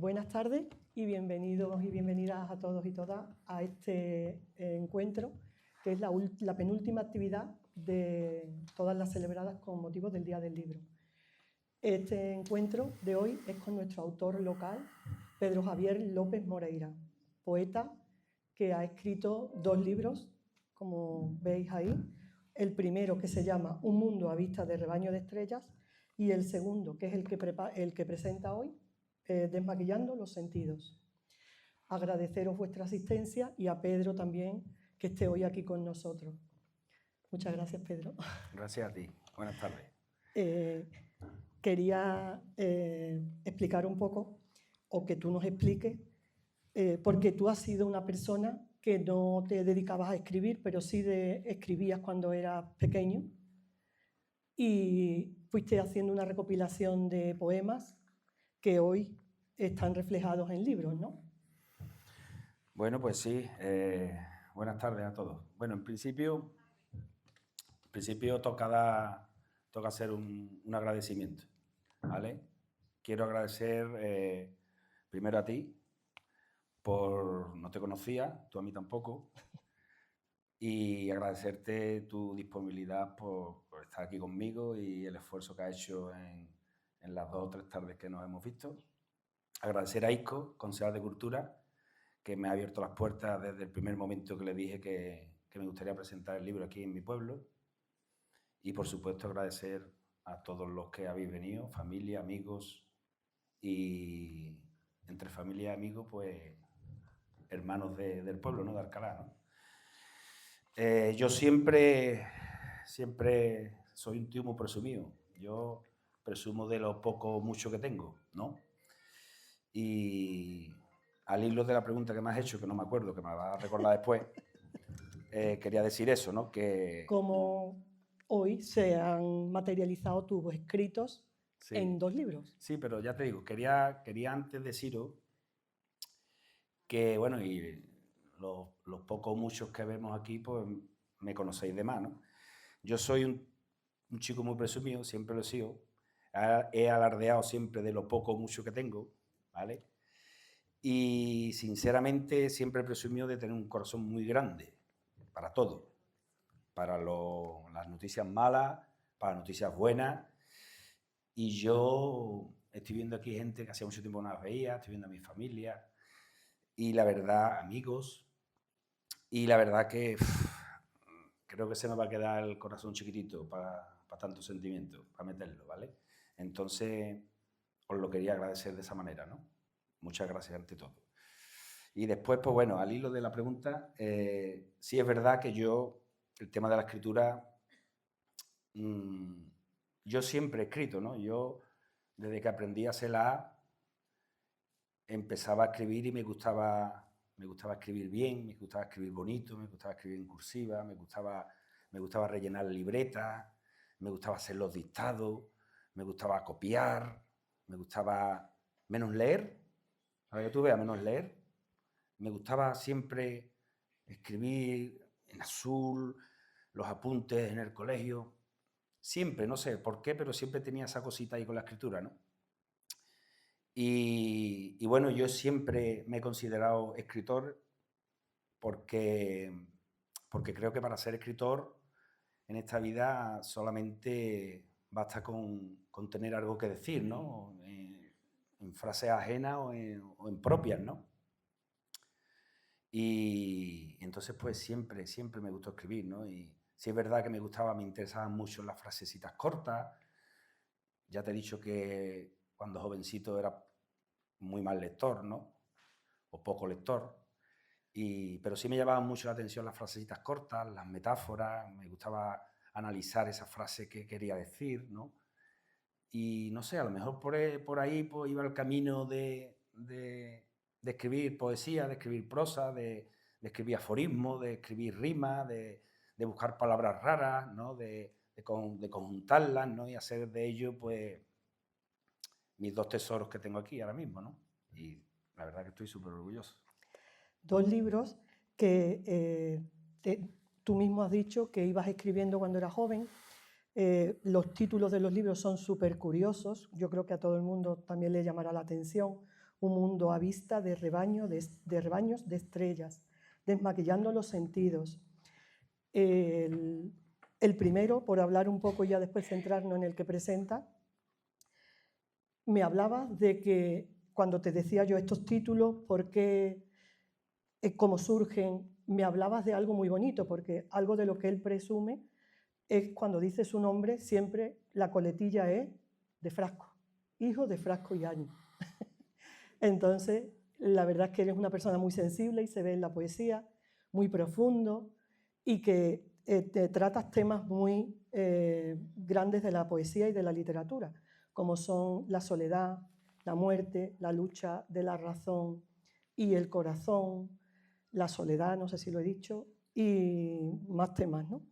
Buenas tardes y bienvenidos y bienvenidas a todos y todas a este encuentro, que es la penúltima actividad de todas las celebradas con motivo del Día del Libro. Este encuentro de hoy es con nuestro autor local, Pedro Javier López Moreira, poeta que ha escrito 2 libros, como veis ahí. El primero, que se llama Un mundo a vista de rebaño de estrellas, y el segundo, que es el que presenta hoy, Desmaquillando los sentidos. Agradeceros vuestra asistencia y a Pedro también, que esté hoy aquí con nosotros. Muchas gracias, Pedro. Gracias a ti. Buenas tardes. Quería explicar un poco, o que tú nos expliques, porque tú has sido una persona que no te dedicabas a escribir, pero sí escribías cuando eras pequeño, y fuiste haciendo una recopilación de poemas que hoy están reflejados en libros, ¿no? Bueno, pues sí. Buenas tardes a todos. Bueno, en principio toca hacer un agradecimiento, ¿vale? Quiero agradecer primero a ti, no te conocía, tú a mí tampoco, y agradecerte tu disponibilidad por estar aquí conmigo y el esfuerzo que has hecho en las 2 o 3 tardes que nos hemos visto. Agradecer a Isco, concejal de Cultura, que me ha abierto las puertas desde el primer momento que le dije que me gustaría presentar el libro aquí en mi pueblo. Y, por supuesto, agradecer a todos los que habéis venido, familia, amigos, y entre familia y amigos, pues, hermanos del pueblo, ¿no? De Alcalá, ¿no? Yo siempre soy un tío muy presumido. Yo presumo de lo poco o mucho que tengo, ¿no? Y al hilo de la pregunta que me has hecho, que no me acuerdo, que me la vas a recordar después, quería decir eso, ¿no? Que Como hoy se han materializado tus escritos sí, en 2 libros. Sí, pero ya te digo, quería antes deciros que, bueno, y los pocos o muchos que vemos aquí, pues me conocéis de más, ¿no? Yo soy un chico muy presumido, siempre lo he sido. He alardeado siempre de lo poco o mucho que tengo, ¿vale? Y sinceramente siempre he presumido de tener un corazón muy grande para todo, para las noticias malas, para las noticias buenas. Y yo estoy viendo aquí gente que hacía mucho tiempo no las veía, estoy viendo a mi familia y la verdad, amigos, y la verdad que creo que se me va a quedar el corazón chiquitito para tanto sentimiento, para meterlo, ¿vale? Entonces, os lo quería agradecer de esa manera, ¿no? Muchas gracias ante todo. Y después, pues bueno, al hilo de la pregunta, sí es verdad que el tema de la escritura, yo siempre he escrito, ¿no? Yo, desde que aprendí a hacer la A, empezaba a escribir y me gustaba escribir bien, me gustaba escribir bonito, me gustaba escribir en cursiva, me gustaba rellenar libretas, me gustaba hacer los dictados, me gustaba copiar, me gustaba menos leer, para que tú veas, menos leer. Me gustaba siempre escribir en azul, los apuntes en el colegio. Siempre, no sé por qué, pero siempre tenía esa cosita ahí con la escritura, ¿no? Y bueno, yo siempre me he considerado escritor porque creo que para ser escritor en esta vida solamente basta con tener algo que decir, ¿no? En frases ajenas o en propias, ¿no? Y entonces pues siempre me gustó escribir, ¿no? Y sí es verdad que me interesaban mucho las frasecitas cortas. Ya te he dicho que cuando jovencito era muy mal lector, ¿no? O poco lector. Pero sí me llamaban mucho la atención las frasecitas cortas, las metáforas, me gustaba analizar esa frase que quería decir, ¿no? Y no sé, a lo mejor por ahí pues, iba el camino de escribir poesía, de escribir prosa, de escribir aforismos, de escribir rimas, de buscar palabras raras, ¿no? De conjuntarlas, ¿no? Y hacer de ello, pues, mis 2 tesoros que tengo aquí ahora mismo, ¿no? Y la verdad que estoy súper orgulloso. 2 libros que tú mismo has dicho que ibas escribiendo cuando eras joven. Los títulos de los libros son súper curiosos. Yo creo que a todo el mundo también le llamará la atención. un mundo a vista de rebaños de estrellas, desmaquillando los sentidos. El primero, por hablar un poco y ya después centrarnos en el que presenta, me hablaba de que cuando te decía yo estos títulos, por qué, cómo surgen, me hablabas de algo muy bonito, porque algo de lo que él presume es cuando dice su nombre, siempre la coletilla es de Frasco, hijo de Frasco y Año. Entonces, la verdad es que eres una persona muy sensible y se ve en la poesía, muy profundo y que te tratas temas muy grandes de la poesía y de la literatura, como son la soledad, la muerte, la lucha de la razón y el corazón, la soledad, no sé si lo he dicho, y más temas, ¿no?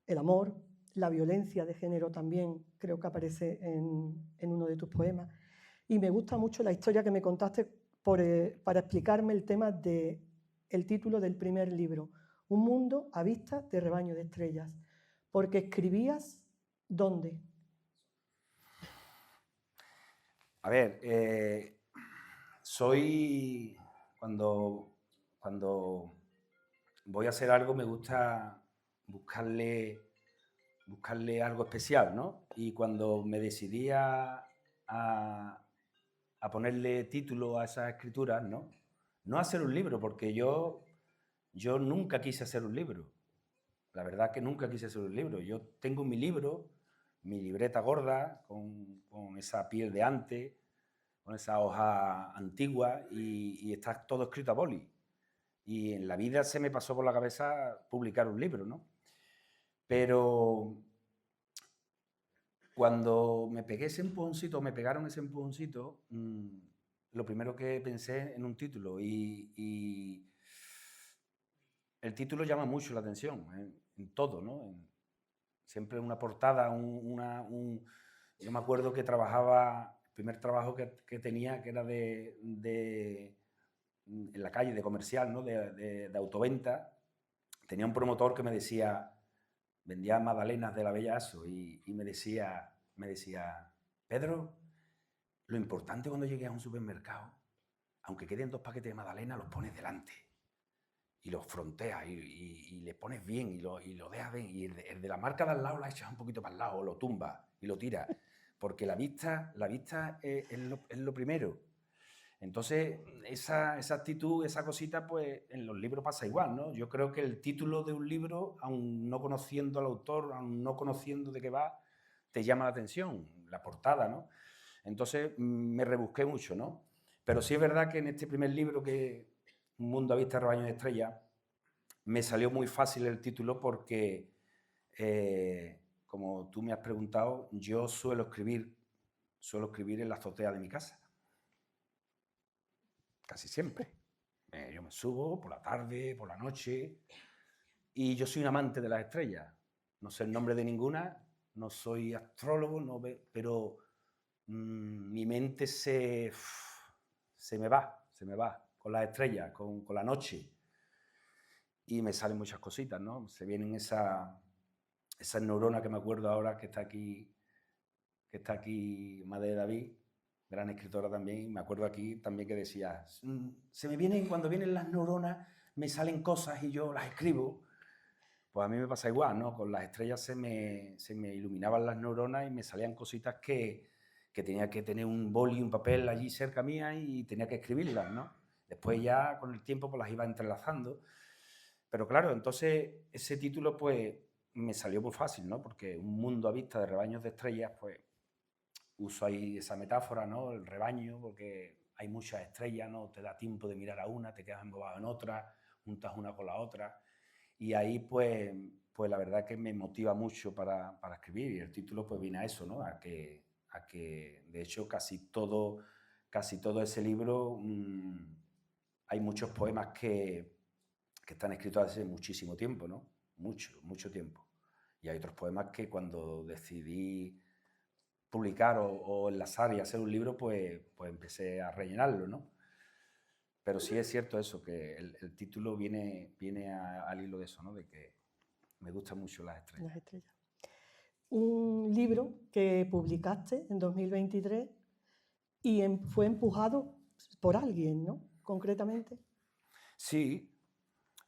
El amor, la violencia de género también creo que aparece en uno de tus poemas. Y me gusta mucho la historia que me contaste para explicarme el tema del título del primer libro, Un mundo a vista de rebaño de estrellas. Porque escribías, ¿dónde? A ver, cuando voy a hacer algo me gusta buscarle algo especial, ¿no? Y cuando me decidí a ponerle título a esas escrituras, ¿no? No hacer un libro, porque yo nunca quise hacer un libro. La verdad que nunca quise hacer un libro. Yo tengo mi libro, mi libreta gorda, con esa piel de antes, con esa hoja antigua, y está todo escrito a boli. Y en la vida se me pasó por la cabeza publicar un libro, ¿no? Pero cuando me pegaron ese empujoncito, lo primero que pensé en un título, y el título llama mucho la atención en todo, ¿no? Siempre una portada, yo me acuerdo que trabajaba, el primer trabajo que tenía, que era en la calle de comercial, ¿no? de autoventa, tenía un promotor que me decía, vendía magdalenas de la Bella Aso, y me decía, Pedro, lo importante cuando llegues a un supermercado, aunque queden 2 paquetes de magdalenas, los pones delante y los fronteas y le pones bien y lo dejas bien, y el de la marca de al lado la echas un poquito para el lado, o lo tumbas y lo tiras, porque la vista es lo primero. Entonces, esa actitud, esa cosita, pues en los libros pasa igual, ¿no? Yo creo que el título de un libro, aun no conociendo al autor, aun no conociendo de qué va, te llama la atención, la portada, ¿no? Entonces me rebusqué mucho, ¿no? Pero sí es verdad que en este primer libro, que Un mundo a vista de rebaños de estrellas, me salió muy fácil el título porque, como tú me has preguntado, yo suelo escribir en la azotea de mi casa. Casi siempre. Yo me subo por la tarde, por la noche, y yo soy un amante de las estrellas. No sé el nombre de ninguna, no soy astrólogo, pero mi mente se me va con las estrellas, con la noche, y me salen muchas cositas, ¿no? Se vienen esas neuronas que me acuerdo ahora, que está aquí Madre David, gran escritora también, y me acuerdo aquí también que decía, cuando vienen las neuronas, me salen cosas y yo las escribo. Pues a mí me pasa igual, ¿no? Con las estrellas se me iluminaban las neuronas y me salían cositas que tenía que tener un boli y un papel allí cerca mía y tenía que escribirlas, ¿no? Después ya con el tiempo pues las iba entrelazando. Pero claro, entonces ese título pues me salió muy fácil, ¿no? Porque Un mundo a vista de rebaños de estrellas, pues uso ahí esa metáfora, ¿no? El rebaño, porque hay muchas estrellas, no te da tiempo de mirar a una, te quedas embobado en otra, juntas una con la otra. Y ahí pues la verdad que me motiva mucho para escribir, y el título pues viene a eso, ¿no? A que de hecho casi todo ese libro, hay muchos poemas que están escritos hace muchísimo tiempo, ¿no? Mucho tiempo. Y hay otros poemas que cuando decidí publicar o enlazar y hacer un libro, pues empecé a rellenarlo, ¿no? Pero sí es cierto eso, que el título viene al hilo de eso, ¿no? De que me gustan mucho las estrellas. Las estrellas. Un libro que publicaste en 2023 y fue empujado por alguien, ¿no? Concretamente. Sí,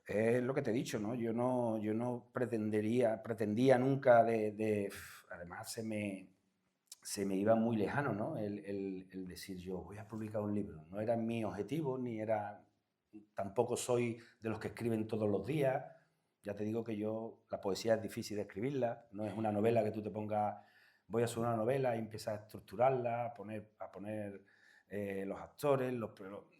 es lo que te he dicho, ¿no? Yo no pretendía nunca además se me iba muy lejano, ¿no? El decir yo voy a publicar un libro. No era mi objetivo, tampoco soy de los que escriben todos los días. Ya te digo que la poesía es difícil de escribirla, no es una novela que tú te pongas, voy a hacer una novela y empiezas a estructurarla, a poner los actores,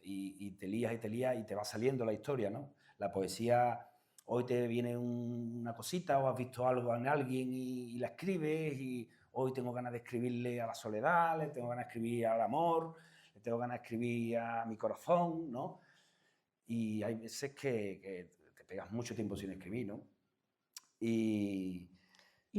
y te lías y te va saliendo la historia, ¿no? La poesía, hoy te viene una cosita o has visto algo en alguien y la escribes, y hoy tengo ganas de escribirle a la soledad, le tengo ganas de escribir al amor, le tengo ganas de escribir a mi corazón, ¿no? Y hay veces que te pegas mucho tiempo sin escribir, ¿no? Y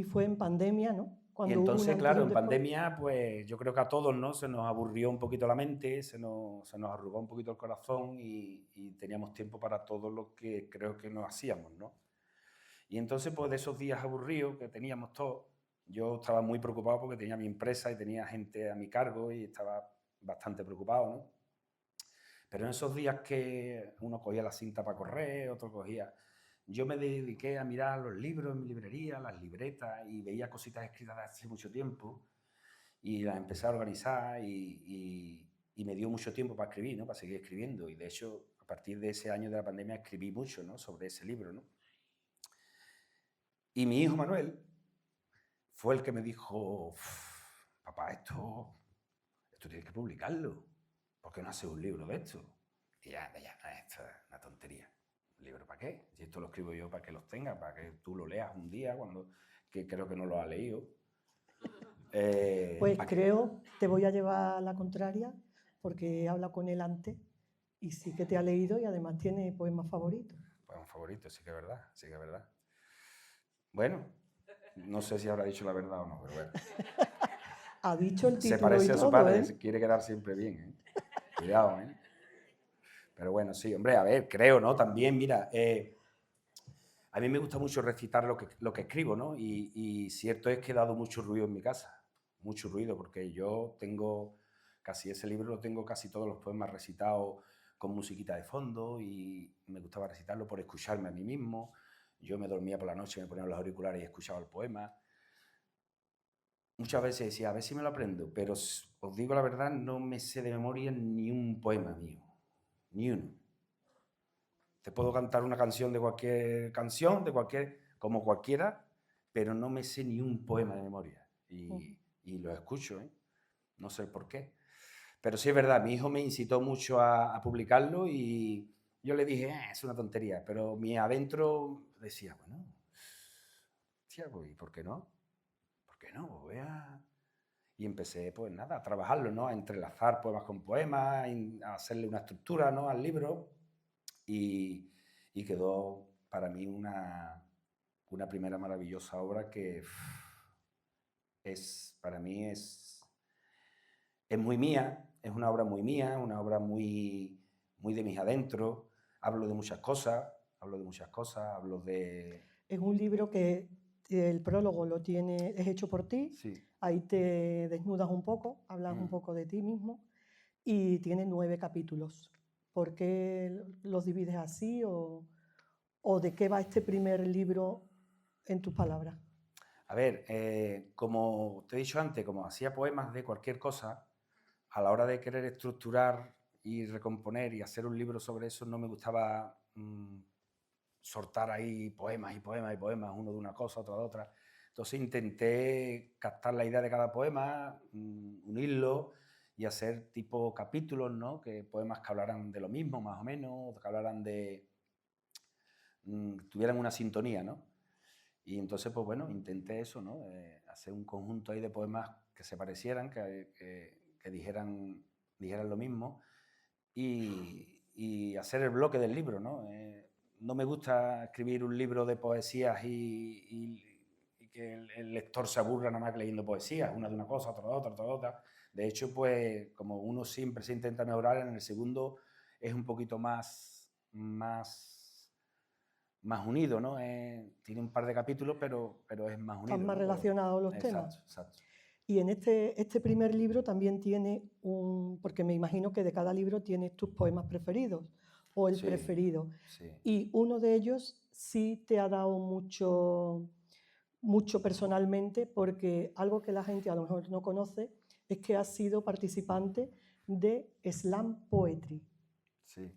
fue en pandemia, ¿no? Cuando hubo entonces, claro, en pandemia, pues yo creo que a todos, ¿no? Se nos aburrió un poquito la mente, se nos arrugó un poquito el corazón y teníamos tiempo para todo lo que creo que nos hacíamos, ¿no? Y entonces, pues de esos días aburridos que teníamos todos, yo estaba muy preocupado porque tenía mi empresa y tenía gente a mi cargo y estaba bastante preocupado, ¿no? Pero en esos días que uno cogía la cinta para correr, otro cogía... Yo me dediqué a mirar los libros en mi librería, las libretas, y veía cositas escritas de hace mucho tiempo y las empecé a organizar y me dio mucho tiempo para escribir, ¿no? Para seguir escribiendo. Y de hecho, a partir de ese año de la pandemia escribí mucho, ¿no? Sobre ese libro, ¿no? Y mi hijo Manuel fue el que me dijo, papá, esto tienes que publicarlo. ¿Por qué no haces un libro de esto? Y ya, esto es una tontería. ¿Libro para qué? Si esto lo escribo yo para que los tengas, para que tú lo leas un día, que creo que no lo has leído. Pues creo, te voy a llevar a la contraria, porque he hablado con él antes y sí que te ha leído y además tiene poemas favoritos. Poemas favoritos, sí que es verdad, sí que es verdad. Bueno, no sé si habrá dicho la verdad o no, pero bueno. Ha dicho el título. Se parece y a su todo, padre, quiere quedar siempre bien, ¿eh? Cuidado, ¿eh? Pero bueno, sí, hombre, a ver, creo, ¿no? También, mira, a mí me gusta mucho recitar lo que escribo, ¿no? Y cierto es que he dado mucho ruido en mi casa, mucho ruido, porque yo tengo ese libro lo tengo casi todos los poemas recitados con musiquita de fondo y me gustaba recitarlo por escucharme a mí mismo. Yo me dormía por la noche, me ponía los auriculares y escuchaba el poema. Muchas veces decía, a ver si me lo aprendo, pero os digo la verdad, no me sé de memoria ni un poema mío, ni uno. Te puedo cantar una canción de cualquier canción, como cualquiera, pero no me sé ni un poema de memoria. Y lo escucho, ¿eh? No sé por qué. Pero sí es verdad, mi hijo me incitó mucho a publicarlo y yo le dije, es una tontería, pero mi adentro decía, bueno, tía, pues, ¿y por qué no? ¿Por qué no? Voy a... Y empecé, pues nada, a trabajarlo, ¿no? A entrelazar poemas con poemas, a hacerle una estructura, ¿no? Al libro. Y quedó para mí una primera maravillosa obra que para mí es muy mía, es una obra muy mía, una obra muy, muy de mis adentros. Hablo de muchas cosas, hablo de... Es un libro que el prólogo es hecho por ti, sí. Ahí te desnudas un poco, hablas un poco de ti mismo y tiene 9 capítulos. ¿Por qué los divides así o de qué va este primer libro en tus palabras? A ver, como te he dicho antes, como hacía poemas de cualquier cosa, a la hora de querer estructurar y recomponer y hacer un libro sobre eso, no me gustaba soltar ahí poemas y poemas y poemas, uno de una cosa, otro de otra. Entonces intenté captar la idea de cada poema, unirlo y hacer tipo capítulos, ¿no? Poemas que hablaran de lo mismo, más o menos, que hablaran tuvieran una sintonía, ¿no? Y entonces, pues bueno, intenté eso, ¿no? Hacer un conjunto ahí de poemas que se parecieran, que dijeran lo mismo y hacer el bloque del libro, ¿no? No me gusta escribir un libro de poesías y que el lector se aburra nada más leyendo poesías, una de una cosa, otra de otra, otra de otra. De hecho, pues como uno siempre se intenta mejorar, en el segundo es un poquito más unido, ¿no? Tiene un par de capítulos, pero es más unido. Están más ¿no? relacionados los temas. Exacto. Y en este primer libro también tiene porque me imagino que de cada libro tienes tus poemas preferidos o el Sí, preferido. sí. Y uno de ellos sí te ha dado mucho personalmente, porque algo que la gente a lo mejor no conoce es que has sido participante de Slam Poetry. Sí.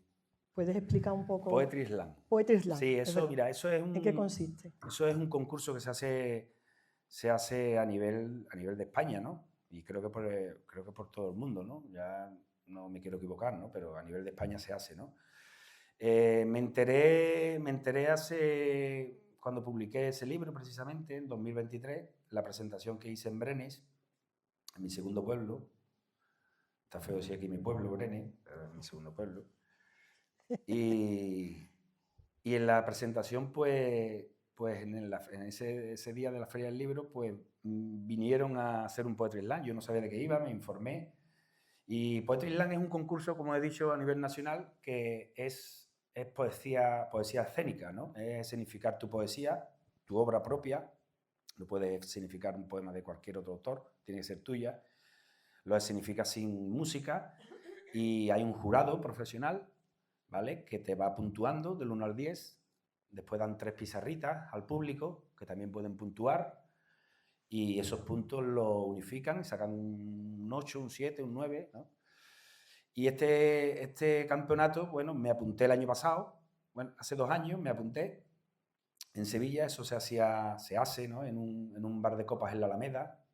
¿Puedes explicar un poco? Poetry Slam. Poetry Slam. Sí, eso, mira, eso es ¿En qué consiste? Eso es un concurso que se hace a nivel de España, ¿no? Y creo que por todo el mundo, ¿no? Ya no me quiero equivocar, ¿no? Pero a nivel de España se hace, ¿no? Me enteré cuando publiqué ese libro, precisamente, en 2023, la presentación que hice en Brenes, en mi segundo pueblo. Está feo decir aquí mi pueblo, Brenes, pero es mi segundo pueblo. Y en la presentación, pues en ese día de la Feria del Libro, pues vinieron a hacer un Poetry Slam. Yo no sabía de qué iba, me informé. Y Poetry Slam es un concurso, como he dicho, a nivel nacional, que es poesía escénica, ¿no? Es escenificar tu poesía, tu obra propia. No puede significar un poema de cualquier otro autor, tiene que ser tuya. Lo escenifica sin música y hay un jurado profesional, ¿vale?, que te va puntuando del 1 al 10. Después dan 3 pizarritas al público que también pueden puntuar y esos puntos los unifican y sacan un 8, un 7, un 9, ¿no? Y este campeonato, bueno, me apunté el año pasado, bueno, hace 2 años me apunté en Sevilla. Eso se hace, ¿no?, en un bar de copas en la Alameda,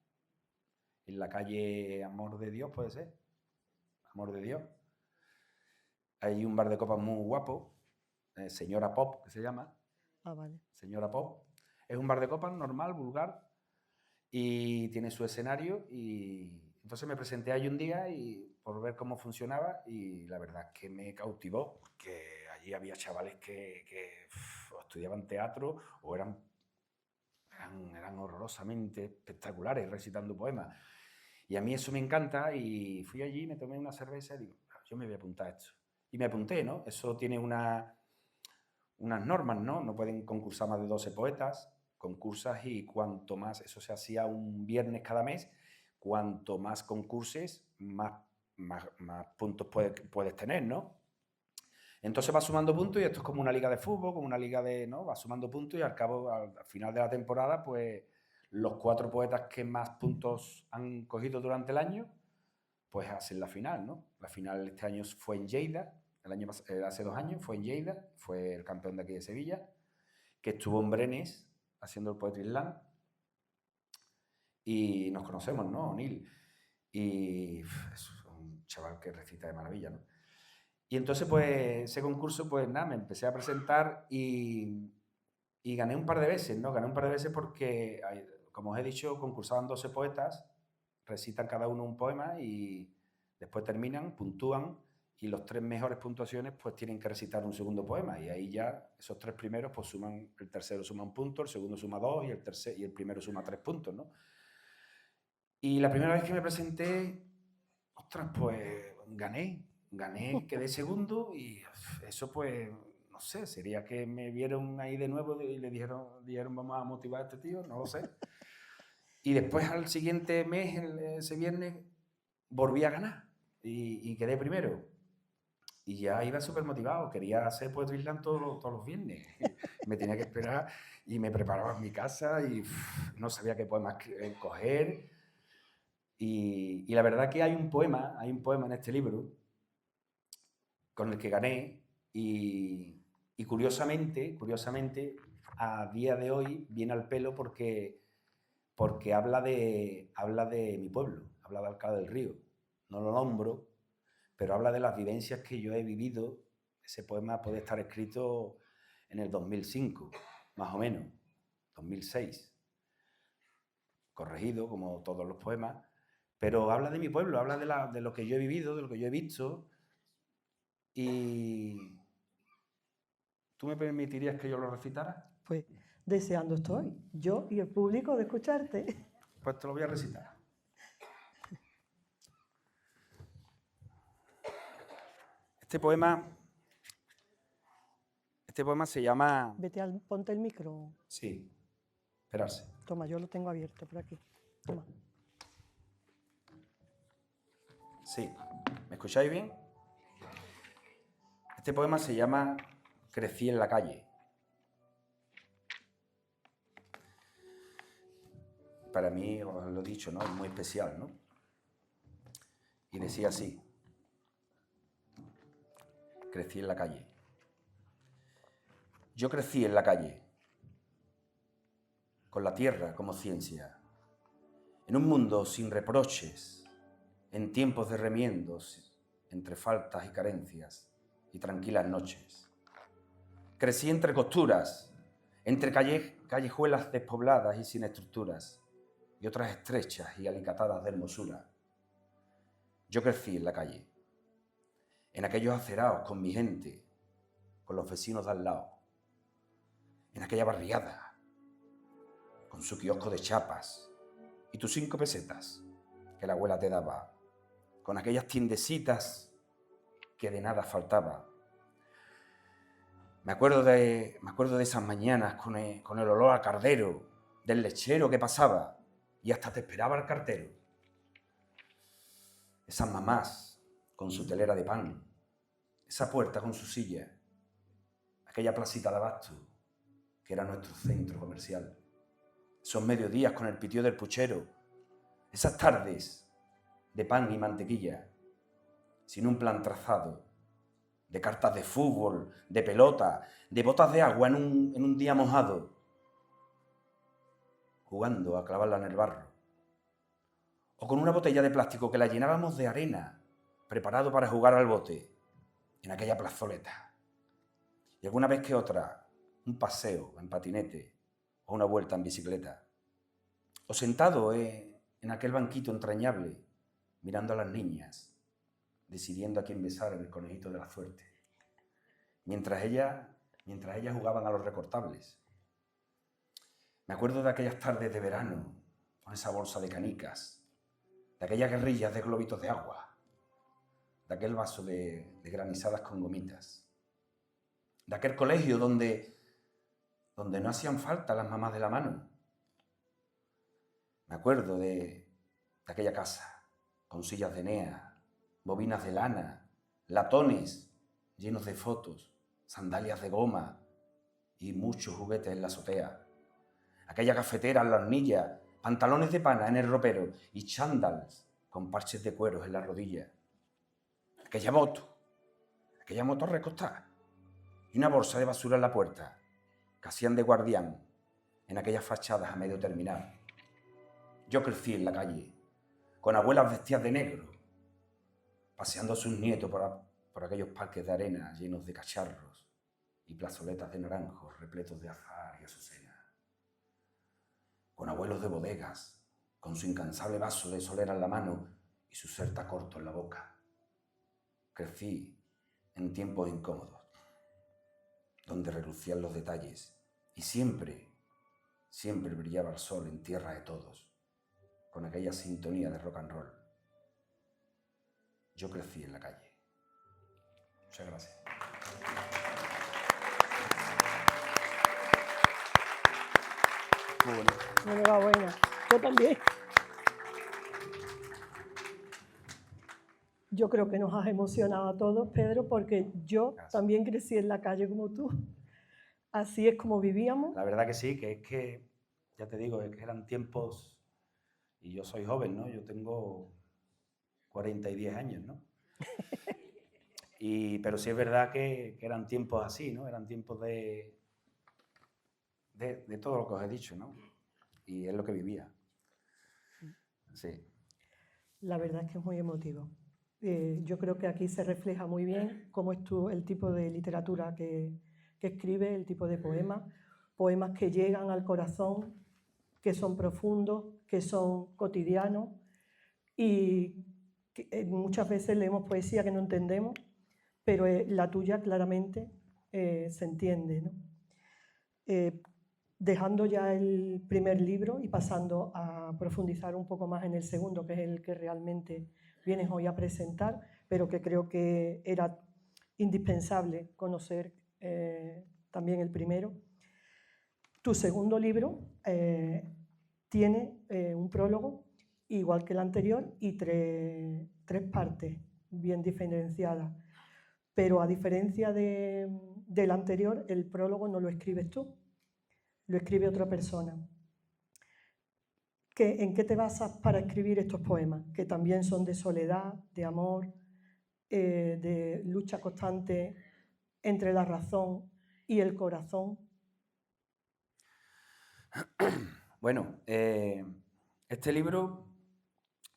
en la calle Amor de Dios, puede ser, Amor de Dios. Hay un bar de copas muy guapo, Señora Pop, que se llama. Ah, vale. Señora Pop. Es un bar de copas normal, vulgar, y tiene su escenario. Y entonces me presenté allí un día por ver cómo funcionaba, y la verdad es que me cautivó, porque allí había chavales que estudiaban teatro o eran horrorosamente espectaculares recitando poemas. Y a mí eso me encanta, y fui allí, me tomé una cerveza y digo, yo me voy a apuntar a esto. Y me apunté, ¿no? Eso tiene unas normas, ¿no? No pueden concursar más de 12 poetas, concursas, y cuanto más, eso se hacía un viernes cada mes, cuanto más concurses, más puntos puedes tener, ¿no? Entonces vas sumando puntos, y esto es como una liga de fútbol, como una liga ¿no? Vas sumando puntos, y al final de la temporada, pues los 4 poetas que más puntos han cogido durante el año, pues hacen la final, ¿no? La final este año fue en Lleida, hace 2 años fue en Lleida, fue el campeón de aquí de Sevilla, que estuvo en Brenes haciendo el Poetry Slam, y nos conocemos, ¿no, O'Neill? Y es un chaval que recita de maravilla, ¿no? Y entonces, pues, ese concurso, pues nada, me empecé a presentar y gané un par de veces, ¿no? Gané un par de veces porque, como os he dicho, concursaban 12 poetas, recitan cada uno un poema y después terminan, puntúan, y los 3 mejores puntuaciones pues tienen que recitar un segundo poema, y ahí ya esos 3 primeros pues suman, el tercero suma 1 punto, el segundo suma 2 y el primero suma 3 puntos, ¿no? Y la primera vez que me presenté, ostras, pues gané, quedé segundo, y eso pues, no sé, sería que me vieron ahí de nuevo y le dijeron vamos a motivar a este tío, no lo sé. Y después al siguiente mes, ese viernes, volví a ganar y quedé primero. Y ya iba súper motivado, quería hacer Poetry Slam todos los viernes. Me tenía que esperar y me preparaba en mi casa y no sabía qué poemas coger. Y la verdad que hay un poema en este libro con el que gané, y curiosamente, a día de hoy viene al pelo porque habla de mi pueblo, habla de Alcalá del Río. No lo nombro, pero habla de las vivencias que yo he vivido. Ese poema puede estar escrito en el 2005, más o menos, 2006, corregido como todos los poemas, pero habla de mi pueblo, habla de lo que yo he vivido, de lo que yo he visto. Y ¿tú me permitirías que yo lo recitara? Pues deseando estoy, yo y el público, de escucharte. Pues te lo voy a recitar. Este poema se llama... Ponte el micro. Sí, esperarse. Toma, yo lo tengo abierto por aquí. Toma. Sí. ¿Me escucháis bien? Este poema se llama Crecí en la calle. Para mí, os lo he dicho, ¿no? Es muy especial, ¿no? Y decía así. Crecí en la calle. Yo crecí en la calle, con la tierra como ciencia, en un mundo sin reproches, en tiempos de remiendos, entre faltas y carencias y tranquilas noches. Crecí entre costuras, entre callejuelas despobladas y sin estructuras, y otras estrechas y alicatadas de hermosura. Yo crecí en la calle, en aquellos acerados con mi gente, con los vecinos de al lado, en aquella barriada, con su kiosco de chapas y tus 5 pesetas que la abuela te daba, con aquellas tiendecitas que de nada faltaba. Me acuerdo de esas mañanas con el olor a cardero, del lechero que pasaba y hasta te esperaba el cartero. Esas mamás con su telera de pan, esa puerta con su silla, aquella placita de abasto que era nuestro centro comercial, esos mediodías con el pitío del puchero, esas tardes de pan y mantequilla, sin un plan trazado, de cartas de fútbol, de pelota, de botas de agua en un día mojado, jugando a clavarla en el barro, o con una botella de plástico que la llenábamos de arena, preparado para jugar al bote, en aquella plazoleta. Y alguna vez que otra, un paseo en patinete o una vuelta en bicicleta. O sentado en aquel banquito entrañable, mirando a las niñas, decidiendo a quién besar en el conejito de la suerte. Mientras ellas jugaban a los recortables. Me acuerdo de aquellas tardes de verano, con esa bolsa de canicas, de aquellas guerrillas de globitos de agua, de aquel vaso de granizadas con gomitas, de aquel colegio donde no hacían falta las mamás de la mano. Me acuerdo de aquella casa, con sillas de enea, bobinas de lana, latones llenos de fotos, sandalias de goma y muchos juguetes en la azotea. Aquella cafetera en la hornilla, pantalones de pana en el ropero y chándals con parches de cueros en la rodilla. Aquella moto recostada y una bolsa de basura en la puerta que hacían de guardián en aquellas fachadas a medio terminar. Yo crecí en la calle, con abuelas vestidas de negro, paseando a sus nietos por aquellos parques de arena llenos de cacharros y plazoletas de naranjos repletos de azahar y azucena. Con abuelos de bodegas, con su incansable vaso de solera en la mano y su certa corto en la boca. Crecí en tiempos incómodos, donde relucían los detalles y siempre brillaba el sol en tierra de todos, con aquella sintonía de rock and roll. Yo crecí en la calle. Muchas gracias. Muy bonito. Enhorabuena. Yo también. Yo creo que nos has emocionado a todos, Pedro, porque yo también crecí en la calle como tú. Así es como vivíamos. La verdad que sí, que es que, ya te digo, es que eran tiempos, y yo soy joven, ¿no? Yo tengo 40 y 10 años, ¿no? Pero sí es verdad que eran tiempos así, ¿no? Eran tiempos de todo lo que os he dicho, ¿no? Y es lo que vivía. Sí. La verdad es que es muy emotivo. Yo creo que aquí se refleja muy bien cómo es el tipo de literatura que escribe, el tipo de poemas que llegan al corazón, que son profundos, que son cotidianos y que, muchas veces leemos poesía que no entendemos, pero la tuya claramente se entiende, ¿no? Dejando ya el primer libro y pasando a profundizar un poco más en el segundo, que es el que realmente vienes hoy a presentar, pero que creo que era indispensable conocer también el primero. Tu segundo libro tiene un prólogo igual que el anterior, y tres partes bien diferenciadas. Pero a diferencia del anterior, el prólogo no lo escribes tú, lo escribe otra persona. ¿En qué te basas para escribir estos poemas? Que también son de soledad, de amor, de lucha constante entre la razón y el corazón. Bueno, este libro,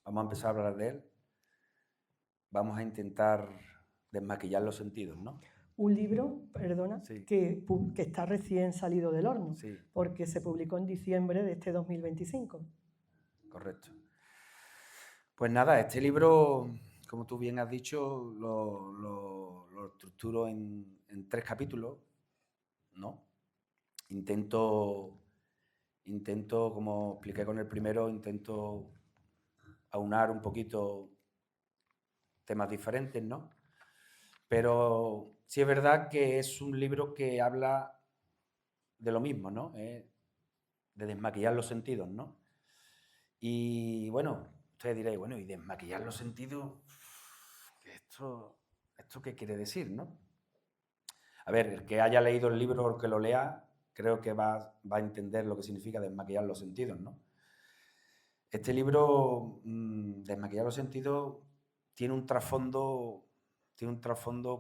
vamos a empezar a hablar de él. Vamos a intentar desmaquillar los sentidos, ¿no? Un libro, perdona, Sí. que está recién salido del horno, Sí. porque se publicó en diciembre de este 2025. Correcto. Pues nada, este libro, como tú bien has dicho, lo estructuro en 3 capítulos, ¿no? Intento, como expliqué con el primero, intento aunar un poquito temas diferentes, ¿no? Pero sí es verdad que es un libro que habla de lo mismo, ¿no? De desmaquillar los sentidos, ¿no? Y bueno, ustedes diréis, bueno, y desmaquillar los sentidos, ¿esto qué quiere decir, no? A ver, el que haya leído el libro o el que lo lea, creo que va a entender lo que significa desmaquillar los sentidos, ¿no? Este libro, Desmaquillar los sentidos, tiene un trasfondo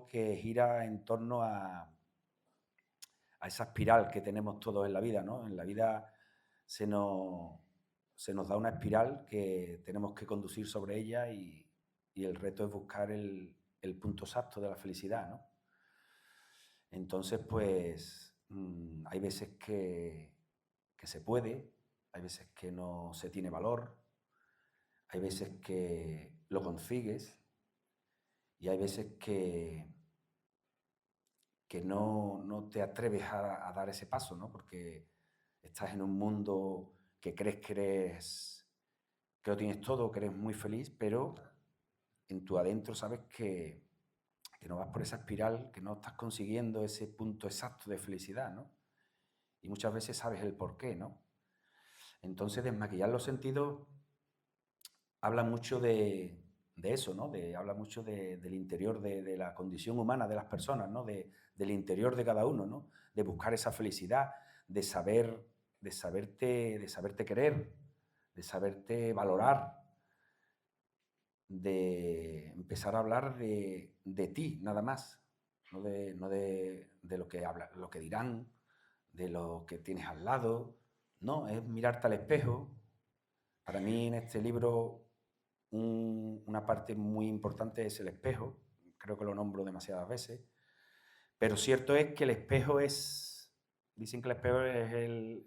que gira en torno a esa espiral que tenemos todos en la vida, ¿no? En la vida se nos da una espiral que tenemos que conducir sobre ella y el reto es buscar el punto exacto de la felicidad, ¿no? Entonces, pues, hay veces que se puede, hay veces que no se tiene valor, hay veces que lo consigues y hay veces que no te atreves a dar ese paso, ¿no? Porque estás en un mundo que crees que lo tienes todo, que eres muy feliz, pero en tu adentro sabes que no vas por esa espiral, que no estás consiguiendo ese punto exacto de felicidad, ¿no? Y muchas veces sabes el porqué, ¿no? Entonces, desmaquillar los sentidos habla mucho de eso, ¿no? Habla mucho del interior, de la condición humana de las personas, ¿no? Del interior de cada uno, ¿no? De buscar esa felicidad, de saberte querer, de saberte valorar, de empezar a hablar de ti, nada más, no de lo que dirán, de lo que tienes al lado, no, es mirarte al espejo. Para mí en este libro una parte muy importante es el espejo, creo que lo nombro demasiadas veces, pero cierto es que el espejo dicen que el espejo es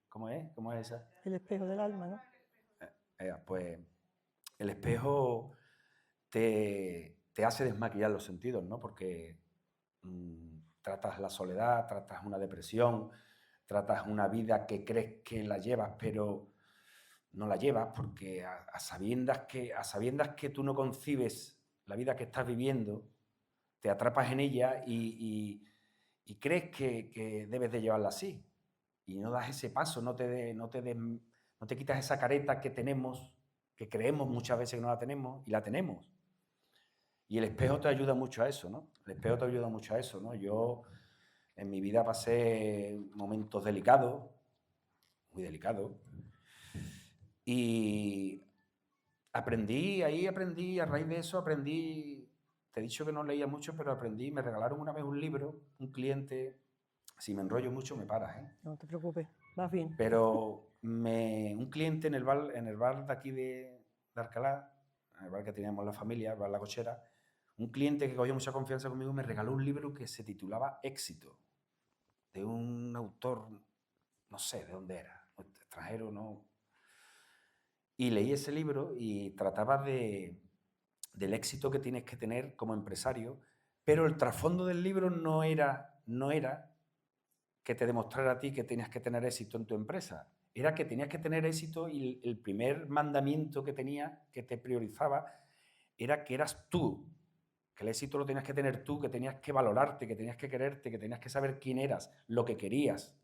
¿cómo es? ¿Cómo es esa? El espejo del alma, ¿no? Pues el espejo te hace desmaquillar los sentidos, ¿no? Porque tratas la soledad, tratas una depresión, tratas una vida que crees que la llevas, pero no la llevas porque a sabiendas que tú no concibes la vida que estás viviendo, te atrapas en ella y crees que debes de llevarla así. Y no das ese paso, no te quitas esa careta que tenemos, que creemos muchas veces que no la tenemos, y la tenemos. Y el espejo te ayuda mucho a eso, ¿no? El espejo te ayuda mucho a eso, ¿no? Yo en mi vida pasé momentos delicados, muy delicados, y aprendí, a raíz de eso aprendí, te he dicho que no leía mucho, pero aprendí, me regalaron una vez un libro, un cliente, si me enrollo mucho me paras, ¿eh? No te preocupes, vas bien. Pero un cliente en el bar de aquí de Alcalá, en el bar que teníamos la familia, el bar La Cochera, un cliente que cogió mucha confianza conmigo me regaló un libro que se titulaba Éxito, de un autor, no sé de dónde era, extranjero, no. Y leí ese libro y trataba del éxito que tienes que tener como empresario, pero el trasfondo del libro no era que te demostrara a ti que tenías que tener éxito en tu empresa. Era que tenías que tener éxito y el primer mandamiento que tenía, que te priorizaba, era que eras tú, que el éxito lo tenías que tener tú, que tenías que valorarte, que tenías que quererte, que tenías que saber quién eras, lo que querías,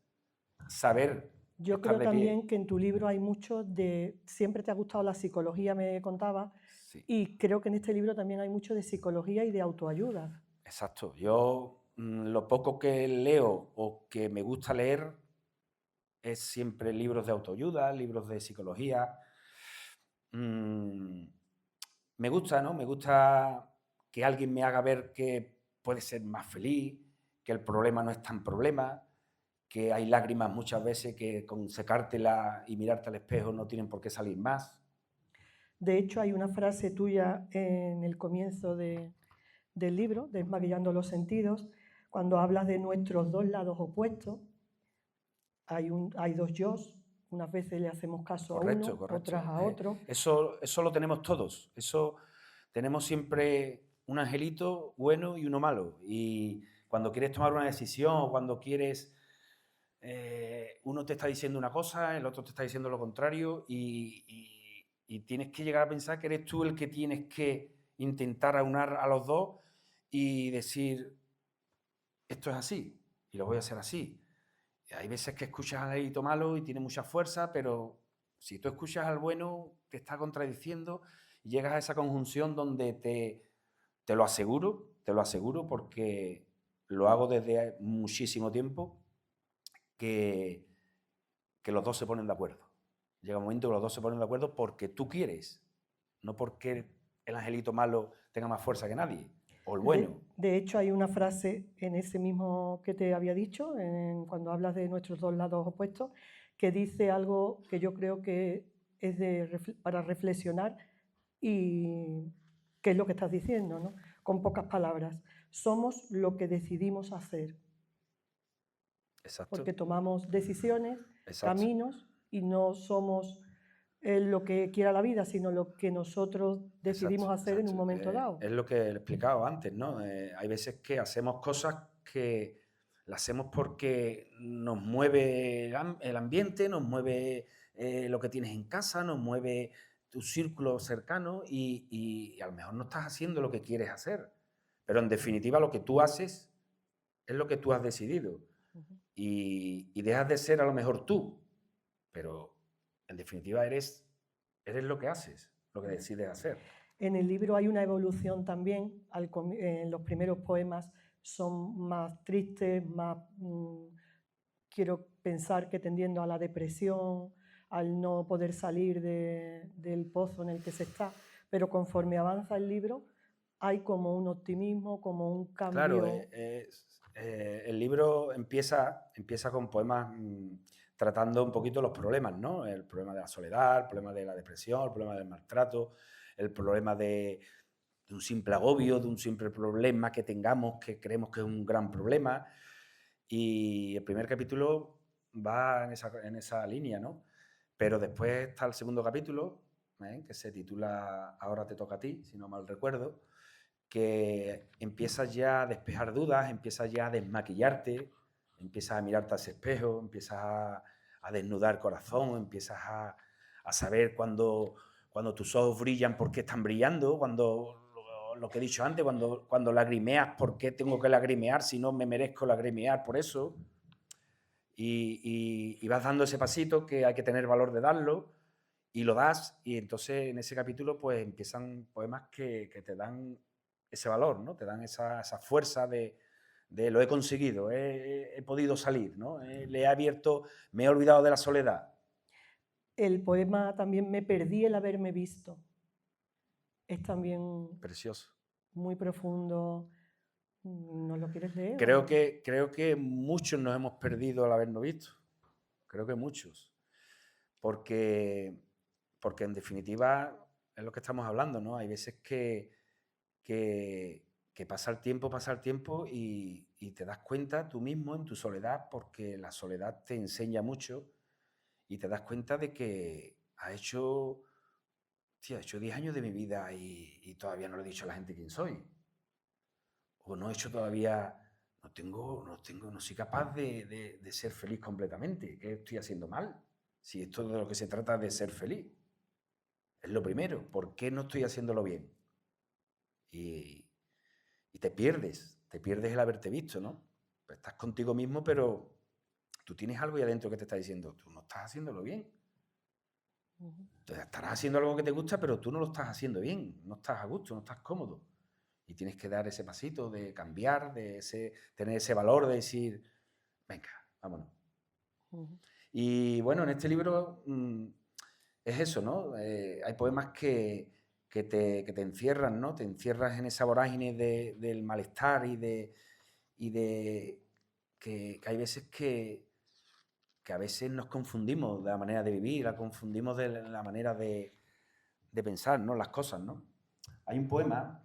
saber Yo estar creo de pie. también que en tu libro hay mucho de... Siempre te ha gustado la psicología, me contabas, Sí, y creo que en este libro también hay mucho de psicología y de autoayuda. exacto. Yo lo poco que leo o que me gusta leer es siempre libros de autoayuda, libros de psicología. Mm, Me gusta, ¿no? Me gusta que alguien me haga ver que puede ser más feliz, que el problema no es tan problema, que hay lágrimas muchas veces que con secártela y mirarte al espejo no tienen por qué salir más. De hecho, hay una frase tuya en el comienzo del libro, Desmaquillando los sentidos, cuando hablas de nuestros dos lados opuestos. Hay dos yos, unas veces le hacemos caso a Correcto, uno, correcto. otras a otro. Eso lo tenemos todos. Eso tenemos siempre un angelito bueno y uno malo. Y cuando quieres tomar una decisión o cuando quieres, uno te está diciendo una cosa, el otro te está diciendo lo contrario y tienes que llegar a pensar que eres tú el que tienes que intentar aunar a los dos y decir, esto es así y lo voy a hacer así. Hay veces que escuchas al angelito malo y tiene mucha fuerza, pero si tú escuchas al bueno, te está contradiciendo y llegas a esa conjunción donde te lo aseguro porque lo hago desde muchísimo tiempo, que, que los dos se ponen de acuerdo. Llega un momento que los dos se ponen de acuerdo porque tú quieres, no porque el angelito malo tenga más fuerza que nadie, o el bueno. De hecho, hay una frase en ese mismo que te había dicho, cuando hablas de nuestros dos lados opuestos, que dice algo que yo creo que es para reflexionar y qué es lo que estás diciendo, ¿no? Con pocas palabras. Somos lo que decidimos hacer, Exacto, porque tomamos decisiones, exacto. caminos y no somos lo que quiera la vida, sino lo que nosotros decidimos Exacto, hacer en un exacto. momento dado. Es lo que he explicado antes, ¿no? Hay veces que hacemos cosas que las hacemos porque nos mueve el ambiente, nos mueve lo que tienes en casa, nos mueve tu círculo cercano y a lo mejor no estás haciendo lo que quieres hacer. Pero en definitiva lo que tú haces es lo que tú has decidido y dejas de ser a lo mejor tú, pero en definitiva eres lo que haces, lo que decides hacer. En el libro hay una evolución también. En los primeros poemas son más tristes, quiero pensar que tendiendo a la depresión, al no poder salir del pozo en el que se está. Pero conforme avanza el libro, hay como un optimismo, como un Claro, cambio. el libro empieza con poemas tratando un poquito los problemas, ¿no? El problema de la soledad, el problema de la depresión, el problema del maltrato, el problema de un simple agobio, de un simple problema que tengamos que creemos que es un gran problema. Y el primer capítulo va en esa línea, ¿no? Pero después está el segundo capítulo, que se titula Ahora te toca a ti, si no mal recuerdo, que empiezas ya a despejar dudas, empiezas ya a desmaquillarte, empiezas a mirarte a ese espejo, empiezas a desnudar corazón, empiezas a saber cuando tus ojos brillan, por qué están brillando, cuando lo que he dicho antes, cuando lagrimeas, por qué tengo que lagrimear si no me merezco lagrimear por eso. Y vas dando ese pasito que hay que tener valor de darlo y lo das y entonces en ese capítulo pues empiezan poemas que te dan ese valor, ¿no? Te dan esa fuerza de lo he conseguido, he podido salir, ¿no? Le he abierto, me he olvidado de la soledad. El poema también Me perdí el haberme visto. Es también Precioso. muy profundo. ¿No lo quieres leer? Creo que muchos nos hemos perdido al habernos visto. Creo que muchos. Porque en definitiva es lo que estamos hablando, ¿no? Hay veces que pasa el tiempo y te das cuenta tú mismo en tu soledad, porque la soledad te enseña mucho y te das cuenta de que ha hecho 10 años de mi vida y todavía no le he dicho a la gente quién soy. O no he hecho todavía, no soy capaz de ser feliz completamente. ¿Qué estoy haciendo mal? Si esto de lo que se trata de ser feliz. Es lo primero. ¿Por qué no estoy haciéndolo bien? Y te pierdes el haberte visto, ¿no? Estás contigo mismo, pero tú tienes algo ahí adentro que te está diciendo, tú no estás haciéndolo bien. Entonces, estarás haciendo algo que te gusta, pero tú no lo estás haciendo bien, no estás a gusto, no estás cómodo. Y tienes que dar ese pasito de cambiar, tener ese valor de decir, venga, vámonos. Y bueno, en este libro es eso, ¿no? Hay poemas que te encierran, ¿no? Te encierras en esa vorágine del malestar y de que hay veces que a veces nos confundimos de la manera de vivir, la confundimos de la manera de pensar, ¿no? Las cosas, ¿no? Hay un poema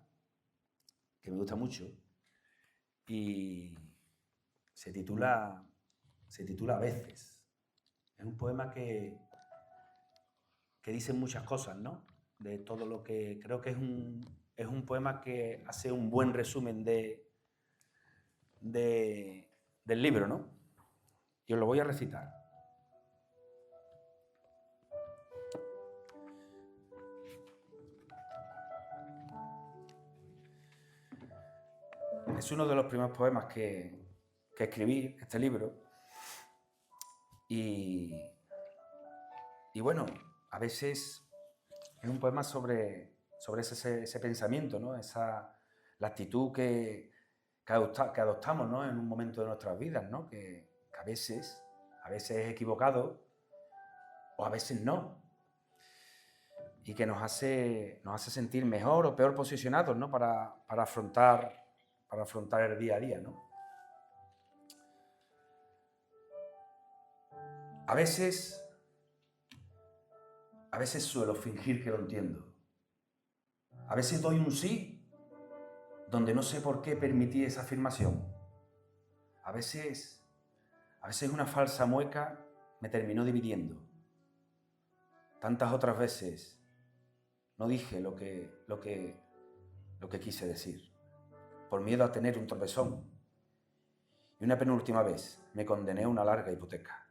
que me gusta mucho y se titula A veces. Es un poema que dice muchas cosas, ¿no? De todo lo que... Creo que es un poema que hace un buen resumen del libro, ¿no? Y os lo voy a recitar. Es uno de los primeros poemas que escribí, este libro. Y bueno, a veces es un poema sobre ese pensamiento, ¿no? La actitud que adoptamos, ¿no? En un momento de nuestras vidas, ¿no? Que a veces es equivocado o a veces no. Y que nos hace sentir mejor o peor posicionados, ¿no? Para afrontar el día a día, ¿no? A veces suelo fingir que lo entiendo. A veces doy un sí donde no sé por qué permití esa afirmación. A veces una falsa mueca me terminó dividiendo. Tantas otras veces no dije lo que quise decir, por miedo a tener un tropezón. Y una penúltima vez me condené a una larga hipoteca.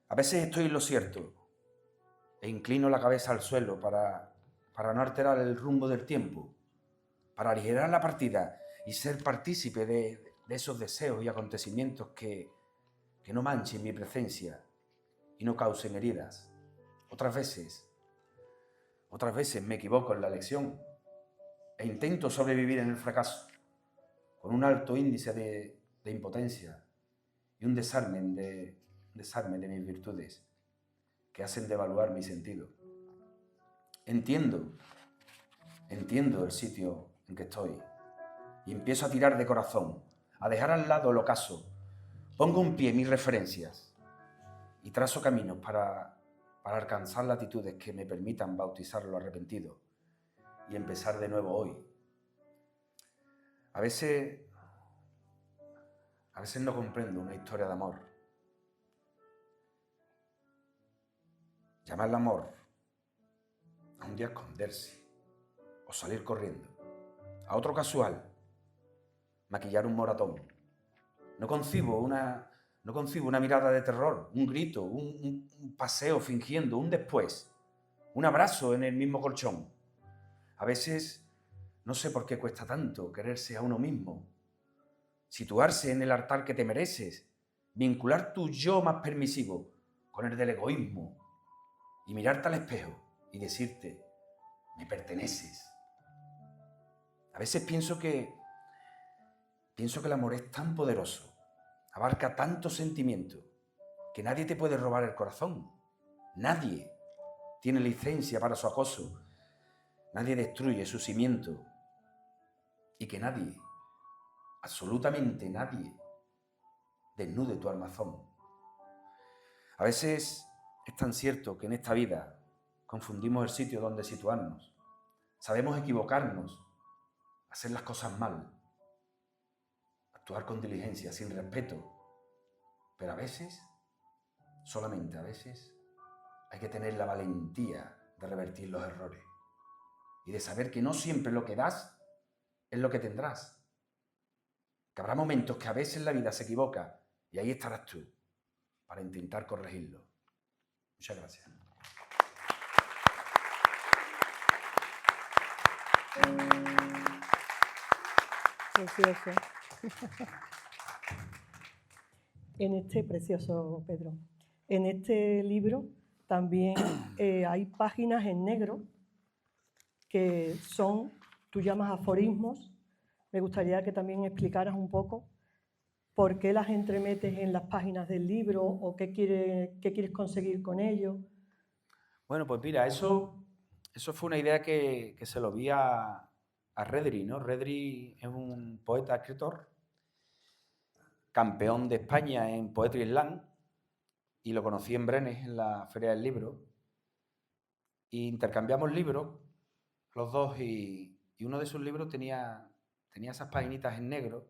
A veces estoy en lo cierto e inclino la cabeza al suelo para no alterar el rumbo del tiempo, para aligerar la partida y ser partícipe de esos deseos y acontecimientos que no manchen mi presencia y no causen heridas. Otras veces me equivoco en la elección e intento sobrevivir en el fracaso, con un alto índice de impotencia y un desarme de mis virtudes que hacen devaluar mi sentido. Entiendo el sitio en que estoy y empiezo a tirar de corazón, a dejar al lado el ocaso. Pongo un pie en mis referencias y trazo caminos para alcanzar latitudes que me permitan bautizar lo arrepentido y empezar de nuevo hoy. A veces no comprendo una historia de amor. Llamarle amor a un día esconderse o salir corriendo. A otro casual, maquillar un moratón. No concibo una mirada de terror, un grito, un paseo fingiendo, un después, un abrazo en el mismo colchón. A veces no sé por qué cuesta tanto quererse a uno mismo, situarse en el altar que te mereces, vincular tu yo más permisivo con el del egoísmo y mirarte al espejo y decirte, me perteneces. A veces pienso que el amor es tan poderoso, abarca tanto sentimiento, que nadie te puede robar el corazón. Nadie tiene licencia para su acoso. Nadie destruye su cimiento. Y que nadie, absolutamente nadie, desnude tu armazón. A veces es tan cierto que en esta vida confundimos el sitio donde situarnos. Sabemos equivocarnos, hacer las cosas mal, actuar con diligencia, sin respeto. Pero a veces, solamente a veces, hay que tener la valentía de revertir los errores y de saber que no siempre lo que das es lo que tendrás. Que habrá momentos que a veces la vida se equivoca y ahí estarás tú para intentar corregirlo. Muchas gracias. Precioso. En este precioso, Pedro, en este libro también hay páginas en negro que son, tú llamas aforismos. Me gustaría que también explicaras un poco por qué las entremetes en las páginas del libro o qué quieres conseguir con ello. Bueno, pues mira, eso fue una idea que se lo vi a Redri, ¿no? Redri es un poeta, escritor, campeón de España en Poetry Slam, y lo conocí en Brenes, en la Feria del Libro, e intercambiamos libros, los dos, y uno de sus libros tenía esas paginitas en negro,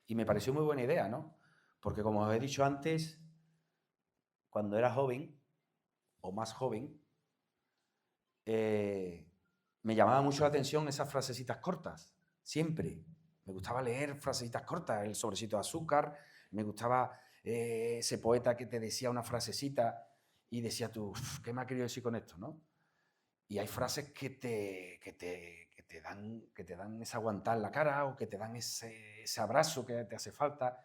y me pareció muy buena idea, ¿no? Porque como os he dicho antes, cuando era joven, o más joven, me llamaba mucho la atención esas frasecitas cortas, siempre. Me gustaba leer frasecitas cortas, el sobrecito de azúcar, me gustaba ese poeta que te decía una frasecita y decía tú, ¿qué me ha querido decir con esto, no? Y hay frases que te dan ese aguantar la cara o que te dan ese abrazo que te hace falta.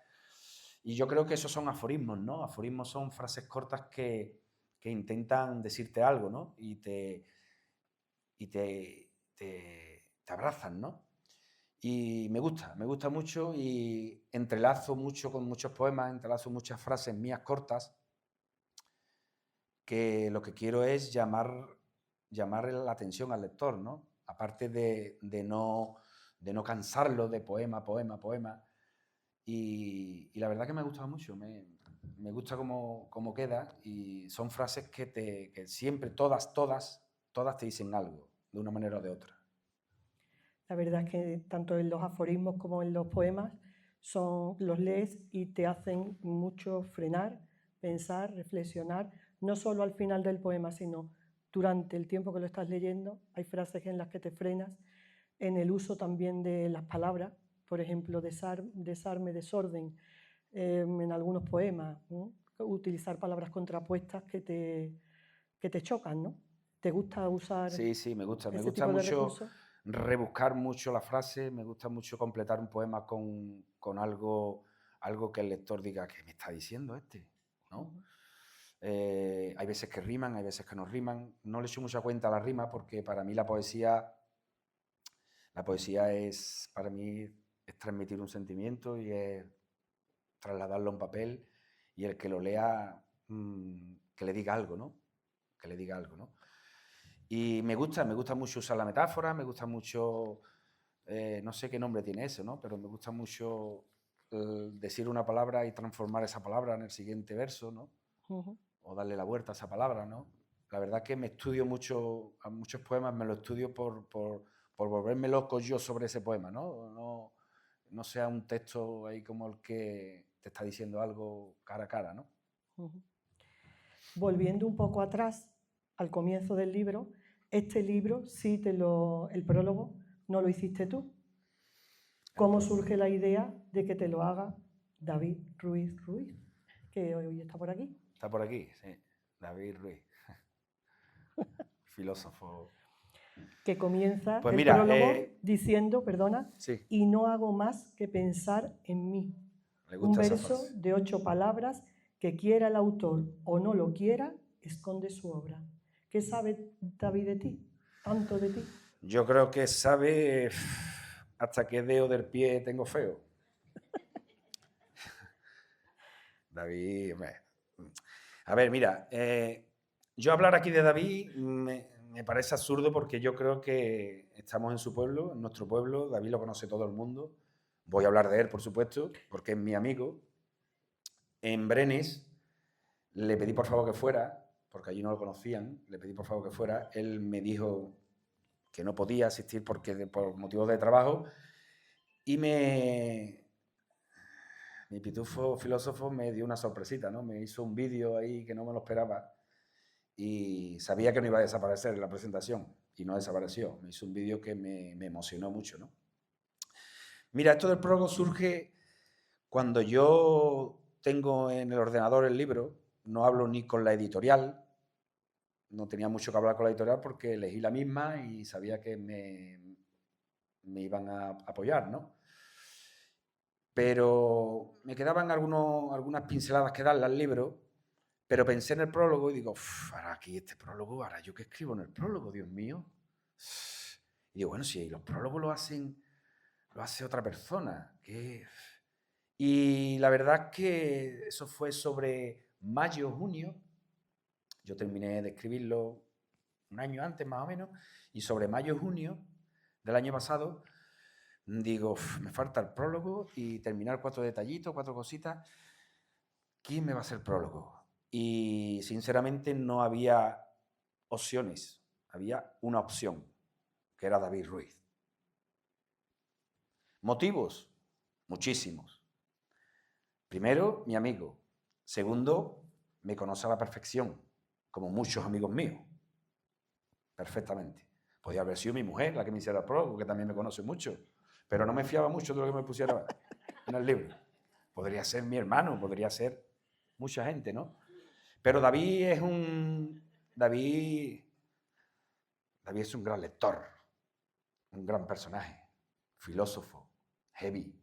Y yo creo que esos son aforismos, ¿no? Aforismos son frases cortas que intentan decirte algo, ¿no? Y te abrazan, ¿no? Y me gusta mucho, y entrelazo mucho con muchos poemas, entrelazo muchas frases mías cortas, que lo que quiero es llamar la atención al lector, ¿no? Aparte de no cansarlo de poema. Y la verdad que me ha gustado mucho, me gusta cómo queda, y son frases que siempre, todas te dicen algo, de una manera o de otra. La verdad es que tanto en los aforismos como en los poemas los lees y te hacen mucho frenar, pensar, reflexionar, no solo al final del poema, sino durante el tiempo que lo estás leyendo. Hay frases en las que te frenas, en el uso también de las palabras, por ejemplo, desarme, desorden, en algunos poemas, ¿no? Utilizar palabras contrapuestas que te chocan, ¿no? ¿Te gusta usar Sí, me gusta tipo de mucho recursos? rebuscar mucho la frase, me gusta mucho completar un poema con algo que el lector diga, ¿qué me está diciendo este? ¿No? Hay veces que riman, hay veces que no riman. No le echo mucha cuenta a la rima, porque para mí la poesía es, para mí, es transmitir un sentimiento y es trasladarlo a un papel, y el que lo lea, que le diga algo, ¿no? Que le diga algo, ¿no? Y me gusta mucho usar la metáfora, me gusta mucho, no sé qué nombre tiene eso, ¿no? Pero me gusta mucho decir una palabra y transformar esa palabra en el siguiente verso, ¿no? O darle la vuelta a esa palabra, ¿no? La verdad que me estudio mucho, a muchos poemas me lo estudio por volverme loco yo sobre ese poema, ¿no? No sea un texto ahí como el que te está diciendo algo cara a cara, ¿no? Volviendo un poco atrás, al comienzo del libro, este libro el prólogo no lo hiciste tú. ¿Cómo surge la idea de que te lo haga David Ruiz Ruiz, que hoy está por aquí? Está por aquí, sí. David Ruiz. Filósofo. Que comienza Pues el mira, prólogo diciendo, perdona, sí, y no hago más que pensar en mí. le Un gusta esa verso frase. de 8 palabras que, quiera el autor o no lo quiera, esconde su obra. ¿Qué sabe David de ti? Tanto de ti. Yo creo que sabe hasta qué dedo del pie tengo feo. David, a ver, mira, yo hablar aquí de David me parece absurdo, porque yo creo que estamos en su pueblo, en nuestro pueblo. David lo conoce todo el mundo. Voy a hablar de él, por supuesto, porque es mi amigo. En Brenes le pedí por favor que fuera, porque allí no lo conocían, le pedí por favor que fuera. Él me dijo que no podía asistir por motivos de trabajo, y mi pitufo filósofo me dio una sorpresita, ¿no? Me hizo un vídeo ahí que no me lo esperaba, y sabía que no iba a desaparecer en la presentación, y no desapareció. Me hizo un vídeo que me emocionó mucho, ¿no? Mira, esto del prólogo surge cuando yo tengo en el ordenador el libro. No hablo ni con la editorial, no tenía mucho que hablar con la editorial, porque elegí la misma y sabía que me iban a apoyar, ¿no? pero me quedaban algunas pinceladas que darle al libro, pero pensé en el prólogo y digo, ahora aquí este prólogo, ahora yo qué escribo en el prólogo, Dios mío. Y digo, bueno, si los prólogos lo hace otra persona. Y la verdad es que eso fue sobre mayo, junio. Yo terminé de escribirlo un año antes, más o menos, y sobre mayo, junio del año pasado, digo, me falta el prólogo y terminar 4 detallitos, 4 cositas. ¿Quién me va a hacer el prólogo? Y sinceramente no había opciones, había una opción, que era David Ruiz. ¿Motivos? Muchísimos. Primero, mi amigo. Segundo, me conoce a la perfección, como muchos amigos míos. Perfectamente. Podía haber sido mi mujer la que me hiciera el prólogo, que también me conoce mucho, pero no me fiaba mucho de lo que me pusiera en el libro. Podría ser mi hermano, podría ser mucha gente, ¿no? Pero David es un gran lector, un gran personaje, filósofo, heavy.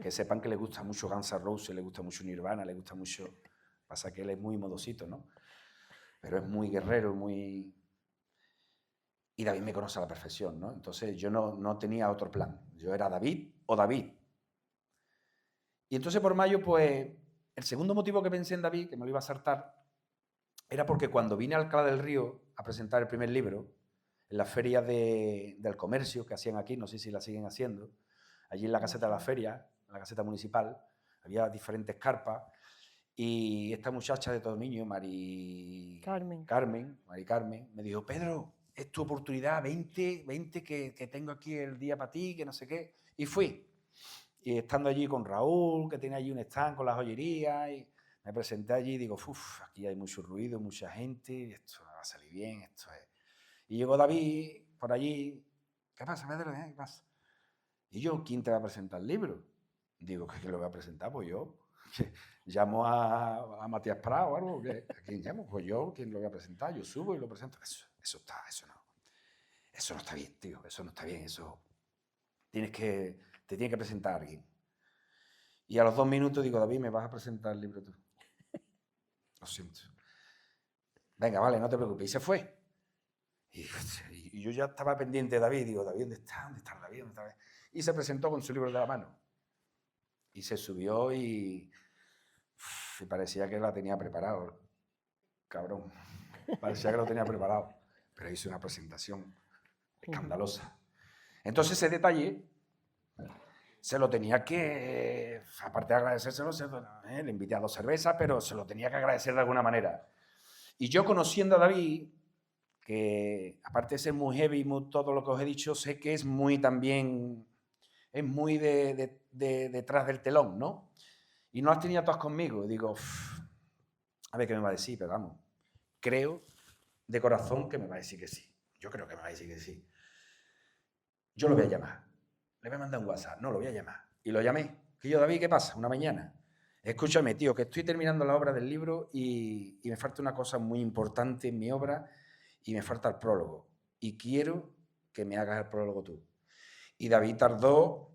Que sepan que le gusta mucho Guns N' Roses, le gusta mucho Nirvana, le gusta mucho... Pasa que él es muy modosito, ¿no? Pero es muy guerrero, muy... Y David me conoce a la perfección, ¿no? Entonces yo no tenía otro plan. Yo era David o David. Y entonces por mayo, pues, el segundo motivo que pensé en David, que me lo iba a saltar, era porque cuando vine a Alcalá del Río a presentar el primer libro, en las ferias del comercio que hacían aquí, no sé si la siguen haciendo, allí en la caseta de la feria, en la caseta municipal, había diferentes carpas, y esta muchacha de todo niño, Mari Carmen, me dijo, Pedro, es tu oportunidad, vente que tengo aquí el día para ti, que no sé qué. Y fui. Y estando allí con Raúl, que tenía allí un stand con la joyería, y me presenté allí y digo, aquí hay mucho ruido, mucha gente, esto va a salir bien, esto es... Y llegó David por allí, ¿qué pasa, Pedro? ¿Qué pasa? Y yo, ¿quién te va a presentar el libro? Digo, ¿qué lo voy a presentar? Pues yo. ¿Llamo a Matías Prado o algo? ¿A quién llamo? Pues yo, ¿quién lo voy a presentar? Yo subo y lo presento. Eso no está bien, tío, eso no está bien, te tiene que presentar a alguien. Y a los 2 minutos digo, David, ¿me vas a presentar el libro tú? Lo siento. Venga, vale, no te preocupes. Y se fue. Y yo ya estaba pendiente de David. Digo, David, ¿dónde está? ¿Dónde está David? ¿Dónde está? Y se presentó con su libro de la mano. Y se subió y parecía que la tenía preparado. Cabrón. Parecía que lo tenía preparado. Pero hizo una presentación escandalosa. Entonces ese detalle se lo tenía que, aparte de agradecérselo, le invité a 2 cervezas, pero se lo tenía que agradecer de alguna manera. Y yo, conociendo a David, que aparte de ser muy heavy, todo lo que os he dicho, sé que es muy también, es muy detrás del telón, ¿no? Y no las tenía todas conmigo. Digo, a ver qué me va a decir, pero vamos, creo de corazón que me va a decir que sí. Yo creo que me va a decir que sí. Yo lo voy a llamar. Le voy a mandar un WhatsApp. No, lo voy a llamar. Y lo llamé. Que yo, David, ¿qué pasa? Una mañana. Escúchame, tío, que estoy terminando la obra del libro y me falta una cosa muy importante en mi obra y me falta el prólogo. Y quiero que me hagas el prólogo tú. Y David tardó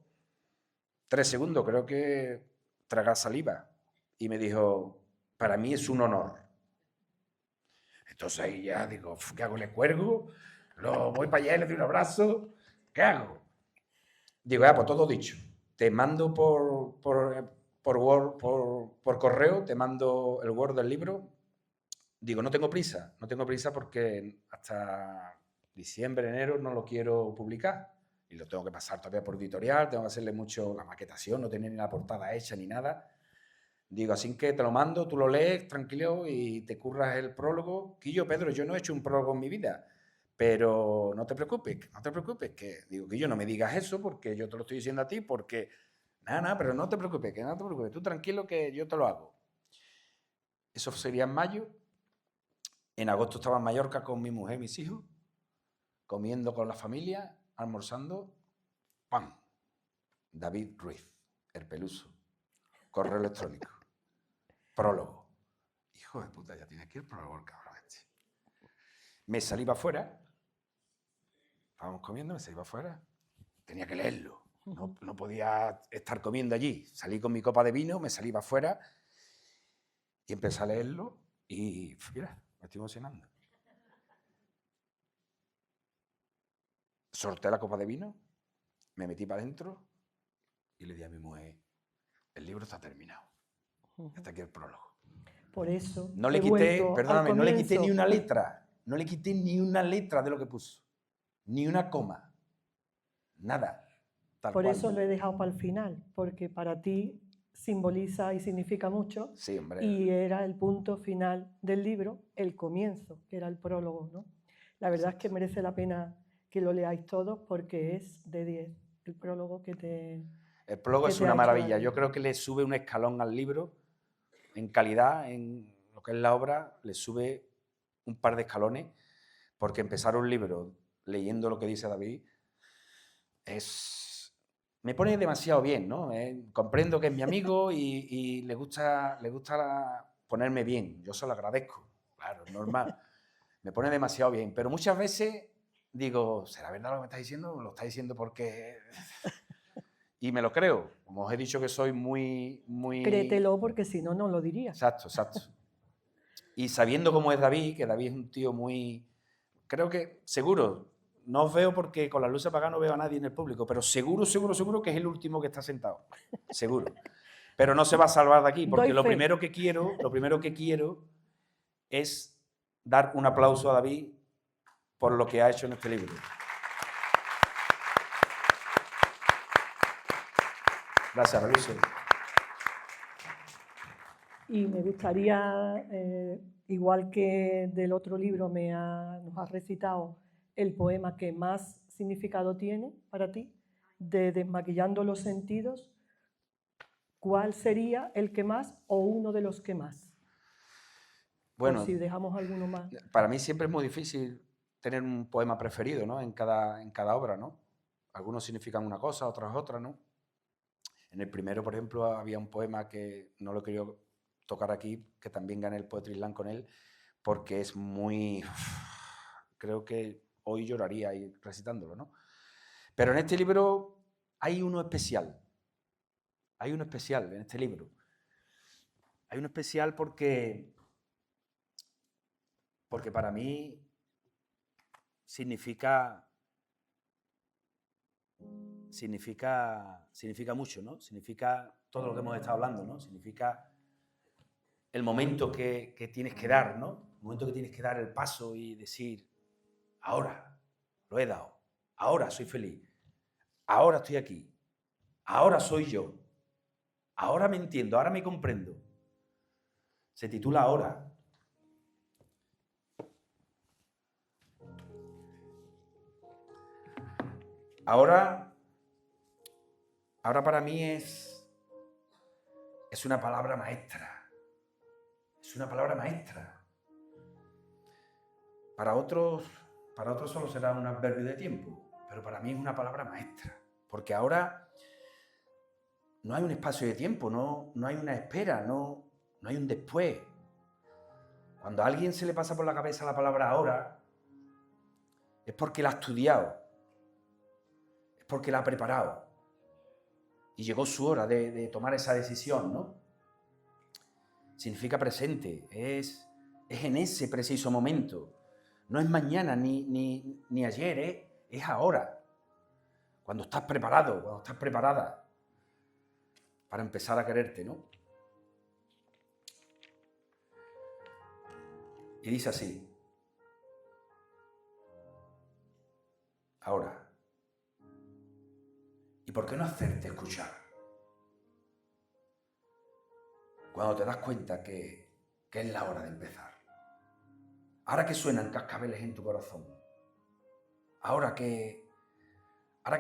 3 segundos, creo que tragar saliva. Y me dijo, para mí es un honor. Entonces ahí ya digo, ¿qué hago? ¿Le cuelgo? Voy para allá, le doy un abrazo. ¿Qué hago? Digo, pues todo dicho. Te mando por correo, te mando el Word del libro. Digo, no tengo prisa porque hasta diciembre, enero no lo quiero publicar. Y lo tengo que pasar todavía por editorial, tengo que hacerle mucho la maquetación, no tener ni la portada hecha ni nada. Digo, así que te lo mando, tú lo lees tranquilo y te curras el prólogo. Quillo, Pedro, yo no he hecho un prólogo en mi vida, pero no te preocupes, que digo, que yo no me digas eso porque yo te lo estoy diciendo a ti, porque nada, pero no te preocupes, tú tranquilo que yo te lo hago. Eso sería en mayo. En agosto estaba en Mallorca con mi mujer y mis hijos, comiendo con la familia, almorzando. ¡Pam! David Ruiz, el peluso. Correo electrónico. Prólogo. Hijo de puta, ya tiene aquí el prólogo, el cabrón este. Me salí para afuera. Estábamos comiendo, me salí para afuera. Tenía que leerlo. No podía estar comiendo allí. Salí con mi copa de vino, me salí para afuera y empecé a leerlo y, mira, me estoy emocionando. Solté la copa de vino, me metí para adentro y le dije a mi mujer, el libro está terminado. Hasta aquí el prólogo. Por eso No le he quité, vuelto perdóname, al no le quité ni comienzo. una letra. No le quité ni una letra de lo que puso. Ni una coma. Nada. Tal Por cual. eso lo he dejado para el final, porque para ti simboliza y significa mucho. Sí, hombre. Y era el punto final del libro, el comienzo, que era el prólogo, ¿no? La verdad es que merece la pena que lo leáis todos porque es de 10 el prólogo que te... El prólogo que es te una ha hecho maravilla. David. Yo creo que le sube un escalón al libro en calidad, en lo que es la obra, le sube un par de escalones, porque empezar un libro leyendo lo que dice David me pone demasiado bien, ¿no? Comprendo que es mi amigo y le gusta ponerme bien. Yo se lo agradezco, claro, es normal. Me pone demasiado bien, pero muchas veces digo, ¿será verdad lo que me estás diciendo? ¿Lo estás diciendo porque...? Y me lo creo. Como os he dicho que soy muy... Créetelo porque si no, no lo dirías. Exacto, exacto. Y sabiendo cómo es David, que David es un tío muy... Creo que, seguro, no os veo porque con la luz apagada no veo a nadie en el público, pero seguro que es el último que está sentado. Seguro. Pero no se va a salvar de aquí, porque lo primero que quiero es dar un aplauso a David por lo que ha hecho en este libro. Gracias, Reluce. Y me gustaría, igual que del otro libro nos has recitado el poema que más significado tiene para ti, de Desmaquillando los sentidos, ¿cuál sería el que más o uno de los que más? Bueno, por si dejamos alguno más. Para mí siempre es muy difícil tener un poema preferido, ¿no? En cada obra, ¿no? Algunos significan una cosa, otros otra, ¿no? En el primero, por ejemplo, había un poema que no lo quería tocar aquí, que también gané el Poetry Slam con él, porque es muy... Creo que hoy lloraría ahí recitándolo, ¿no? Pero en este libro hay uno especial. Hay uno especial en este libro. Hay uno especial porque para mí significa mucho, ¿no? Significa todo lo que hemos estado hablando, ¿no? Significa el momento que tienes que dar, ¿no? El momento que tienes que dar el paso y decir, ahora lo he dado, ahora soy feliz, ahora estoy aquí, ahora soy yo, ahora me entiendo, ahora me comprendo. Se titula Ahora. Ahora para mí es una palabra maestra. Es una palabra maestra. Para otros solo será un adverbio de tiempo, pero para mí es una palabra maestra. Porque ahora no hay un espacio de tiempo, no hay una espera, no hay un después. Cuando a alguien se le pasa por la cabeza la palabra ahora, es porque la ha estudiado, es porque la ha preparado. Y llegó su hora de tomar esa decisión, ¿no? Significa presente, es en ese preciso momento. No es mañana ni ayer, es ahora. Cuando estás preparado, cuando estás preparada para empezar a quererte, ¿no? Y dice así. Ahora. ¿Y por qué no hacerte escuchar? Cuando te das cuenta que es la hora de empezar. Ahora que suenan cascabeles en tu corazón. Ahora que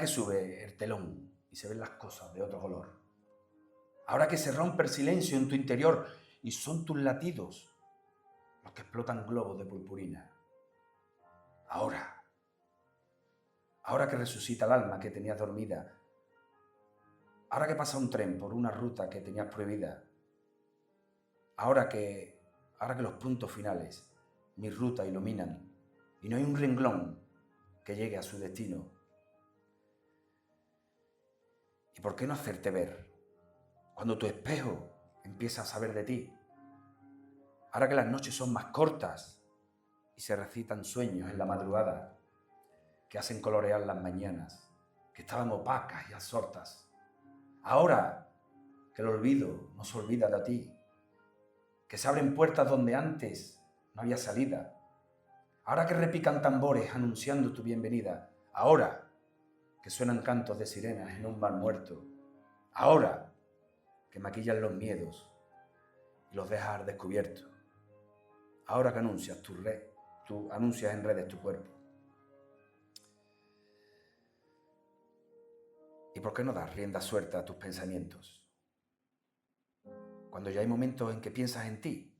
sube el telón y se ven las cosas de otro color. Ahora que se rompe el silencio en tu interior y son tus latidos los que explotan globos de purpurina. Ahora que resucita el alma que tenías dormida. Ahora que pasa un tren por una ruta que tenías prohibida. Ahora que los puntos finales mi ruta iluminan y no hay un renglón que llegue a su destino. ¿Y por qué no hacerte ver cuando tu espejo empieza a saber de ti? Ahora que las noches son más cortas y se recitan sueños en la madrugada, que hacen colorear las mañanas, que estaban opacas y absortas. Ahora que el olvido nos olvida de ti, que se abren puertas donde antes no había salida. Ahora que repican tambores anunciando tu bienvenida. Ahora que suenan cantos de sirenas en un bar muerto. Ahora que maquillan los miedos y los dejas al descubierto. Ahora que anuncias anuncias en redes tu cuerpo. ¿Y por qué no das rienda suelta a tus pensamientos? Cuando ya hay momentos en que piensas en ti.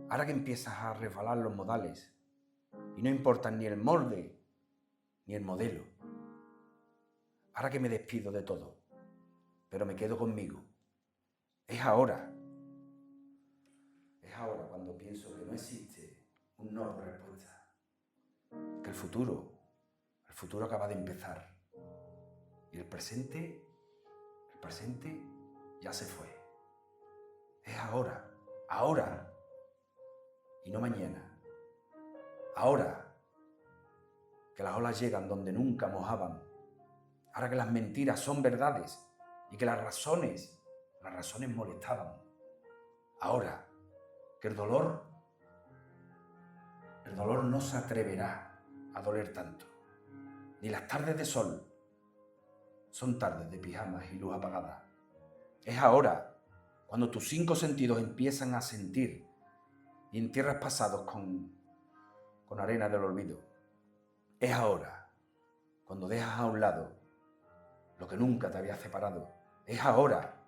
Ahora que empiezas a resbalar los modales y no importan ni el molde ni el modelo. Ahora que me despido de todo, pero me quedo conmigo. Es ahora. Es ahora cuando pienso que no existe un no por respuesta. Que el futuro acaba de empezar. Y el presente ya se fue. Es ahora. Y no mañana. Ahora que las olas llegan donde nunca mojaban. Ahora que las mentiras son verdades y que las razones molestaban. Ahora que el dolor no se atreverá a doler tanto. Ni las tardes de sol son tardes de pijamas y luz apagada. Es ahora cuando tus 5 sentidos empiezan a sentir y entierras pasados con arena del olvido. Es ahora cuando dejas a un lado lo que nunca te había separado. Es ahora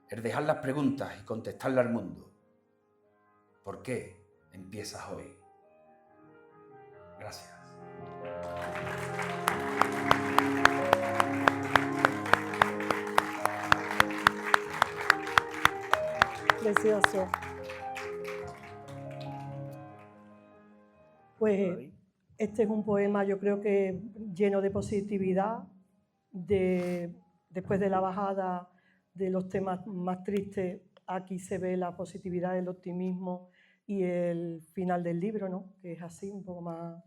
el dejar las preguntas y contestarle al mundo. ¿Por qué empiezas hoy? Gracias. Precioso. Pues este es un poema, yo creo que lleno de positividad, después de la bajada de los temas más tristes, aquí se ve la positividad, el optimismo y el final del libro, ¿no? Que es así, un poco más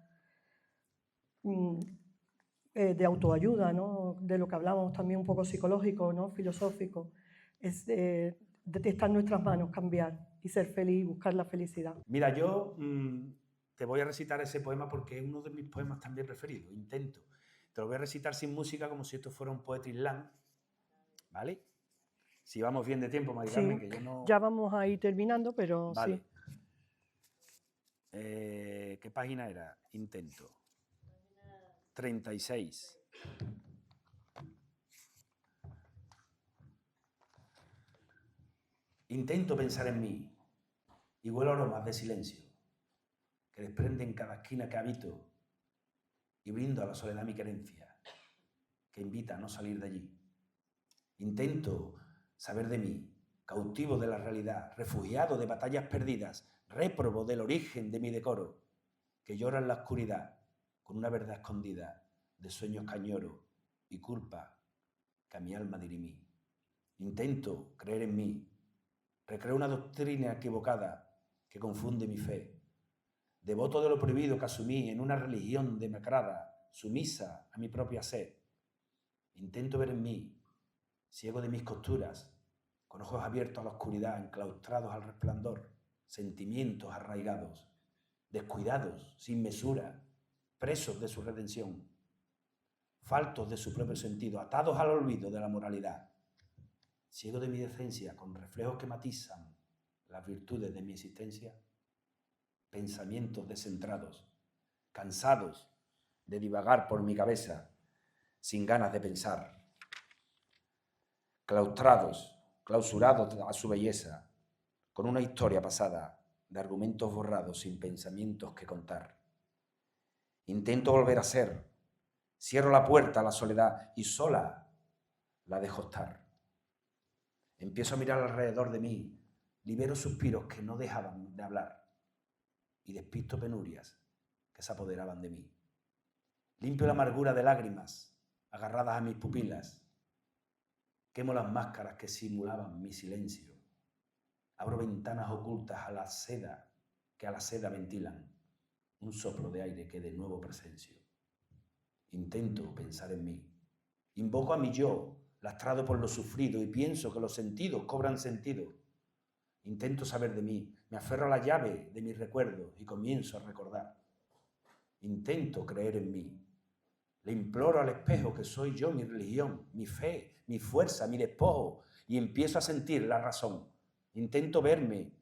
de autoayuda, ¿no? De lo que hablamos también un poco psicológico, ¿no? Filosófico. Está en nuestras manos cambiar y ser feliz y buscar la felicidad. Mira, yo te voy a recitar ese poema porque es uno de mis poemas también preferidos, Intento. Te lo voy a recitar sin música como si esto fuera un poetry slam, ¿vale? Si vamos bien de tiempo, Mari Carmen, Sí, que yo no... ya vamos a ir terminando, pero vale. sí. ¿Qué página era? Intento. 36. Intento pensar en mí y huelo aromas de silencio que desprenden cada esquina que habito y brindo a la soledad mi querencia que invita a no salir de allí. Intento saber de mí, cautivo de la realidad, refugiado de batallas perdidas, réprobo del origen de mi decoro, que llora en la oscuridad con una verdad escondida de sueños que añoro y culpa que a mi alma dirimí. Intento creer en mí, recreo una doctrina equivocada que confunde mi fe, devoto de lo prohibido que asumí en una religión demacrada, sumisa a mi propia sed. Intento ver en mí, ciego de mis costuras, con ojos abiertos a la oscuridad, enclaustrados al resplandor, sentimientos arraigados, descuidados, sin mesura, presos de su redención, faltos de su propio sentido, atados al olvido de la moralidad, ciego de mi decencia, con reflejos que matizan las virtudes de mi existencia, pensamientos descentrados, cansados de divagar por mi cabeza, sin ganas de pensar, clausurados a su belleza, con una historia pasada de argumentos borrados sin pensamientos que contar. Intento volver a ser, cierro la puerta a la soledad y sola la dejo estar. Empiezo a mirar alrededor de mí, libero suspiros que no dejaban de hablar y despisto penurias que se apoderaban de mí. Limpio la amargura de lágrimas agarradas a mis pupilas Quemo las máscaras que simulaban mi silencio. Abro ventanas ocultas a la seda que a la seda ventilan. Un soplo de aire que de nuevo presencio. Intento pensar en mí. Invoco a mi yo, lastrado por lo sufrido, y pienso que los sentidos cobran sentido. Intento saber de mí, me aferro a la llave de mis recuerdos y comienzo a recordar. Intento creer en mí. Le imploro al espejo que soy yo, mi religión, mi fe, mi fuerza, mi despojo, y empiezo a sentir la razón. Intento verme,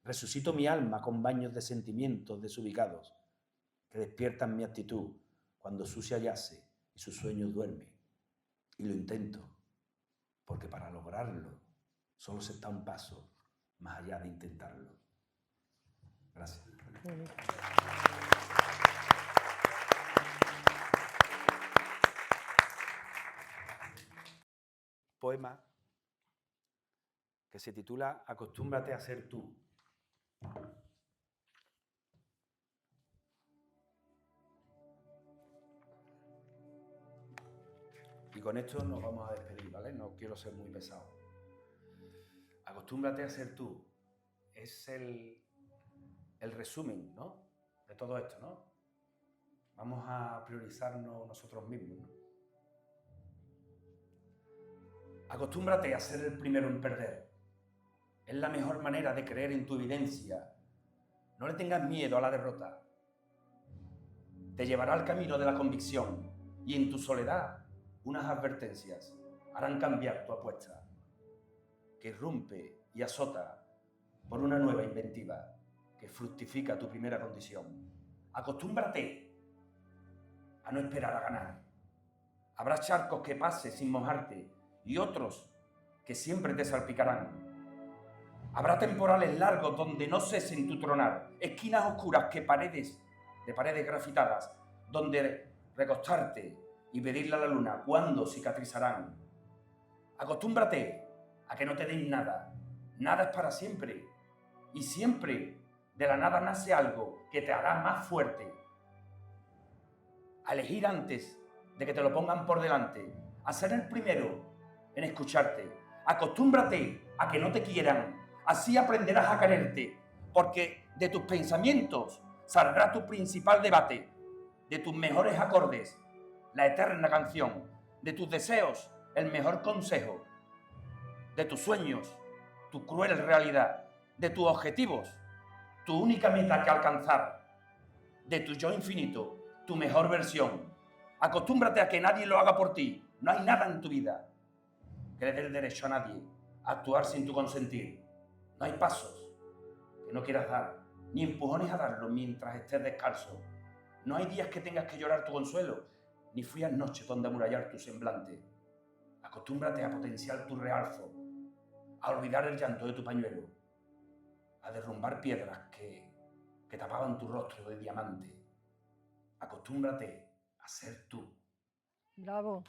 resucito mi alma con baños de sentimientos desubicados que despiertan mi actitud cuando sucia yace y sus sueños duerme. Y lo intento, porque para lograrlo solo se está un paso más allá de intentarlo. Gracias. Poema que se titula Acostúmbrate a ser tú. Y con esto nos vamos a despedir, ¿vale? No quiero ser muy pesado. Acostúmbrate a ser tú. Es el resumen, ¿no?, de todo esto, ¿no? Vamos a priorizarnos nosotros mismos, ¿no? Acostúmbrate a ser el primero en perder. Es la mejor manera de creer en tu evidencia. No le tengas miedo a la derrota. Te llevará al camino de la convicción y en tu soledad unas advertencias harán cambiar tu apuesta, que irrumpe y azota por una nueva inventiva que fructifica tu primera condición. Acostúmbrate a no esperar a ganar. Habrá charcos que pases sin mojarte y otros que siempre te salpicarán. Habrá temporales largos donde no cesen tu tronar, esquinas oscuras de paredes grafitadas, donde recostarte y pedirle a la luna cuándo cicatrizarán. Acostúmbrate a que no te den nada. Nada es para siempre. Y siempre de la nada nace algo que te hará más fuerte. A elegir antes de que te lo pongan por delante. A ser el primero en escucharte. Acostúmbrate a que no te quieran. Así aprenderás a quererte. Porque de tus pensamientos saldrá tu principal debate. De tus mejores acordes, la eterna canción. De tus deseos, el mejor consejo. De tus sueños, tu cruel realidad. De tus objetivos, tu única meta que alcanzar. De tu yo infinito, tu mejor versión. Acostúmbrate a que nadie lo haga por ti. No hay nada en tu vida que le dé el derecho a nadie a actuar sin tu consentir. No hay pasos que no quieras dar, ni empujones a darlo mientras estés descalzo. No hay días que tengas que llorar tu consuelo, ni frías noches donde amurallar tu semblante. Acostúmbrate a potenciar tu realzo, a olvidar el llanto de tu pañuelo, a derrumbar piedras que tapaban tu rostro de diamante. Acostúmbrate a ser tú. Bravo.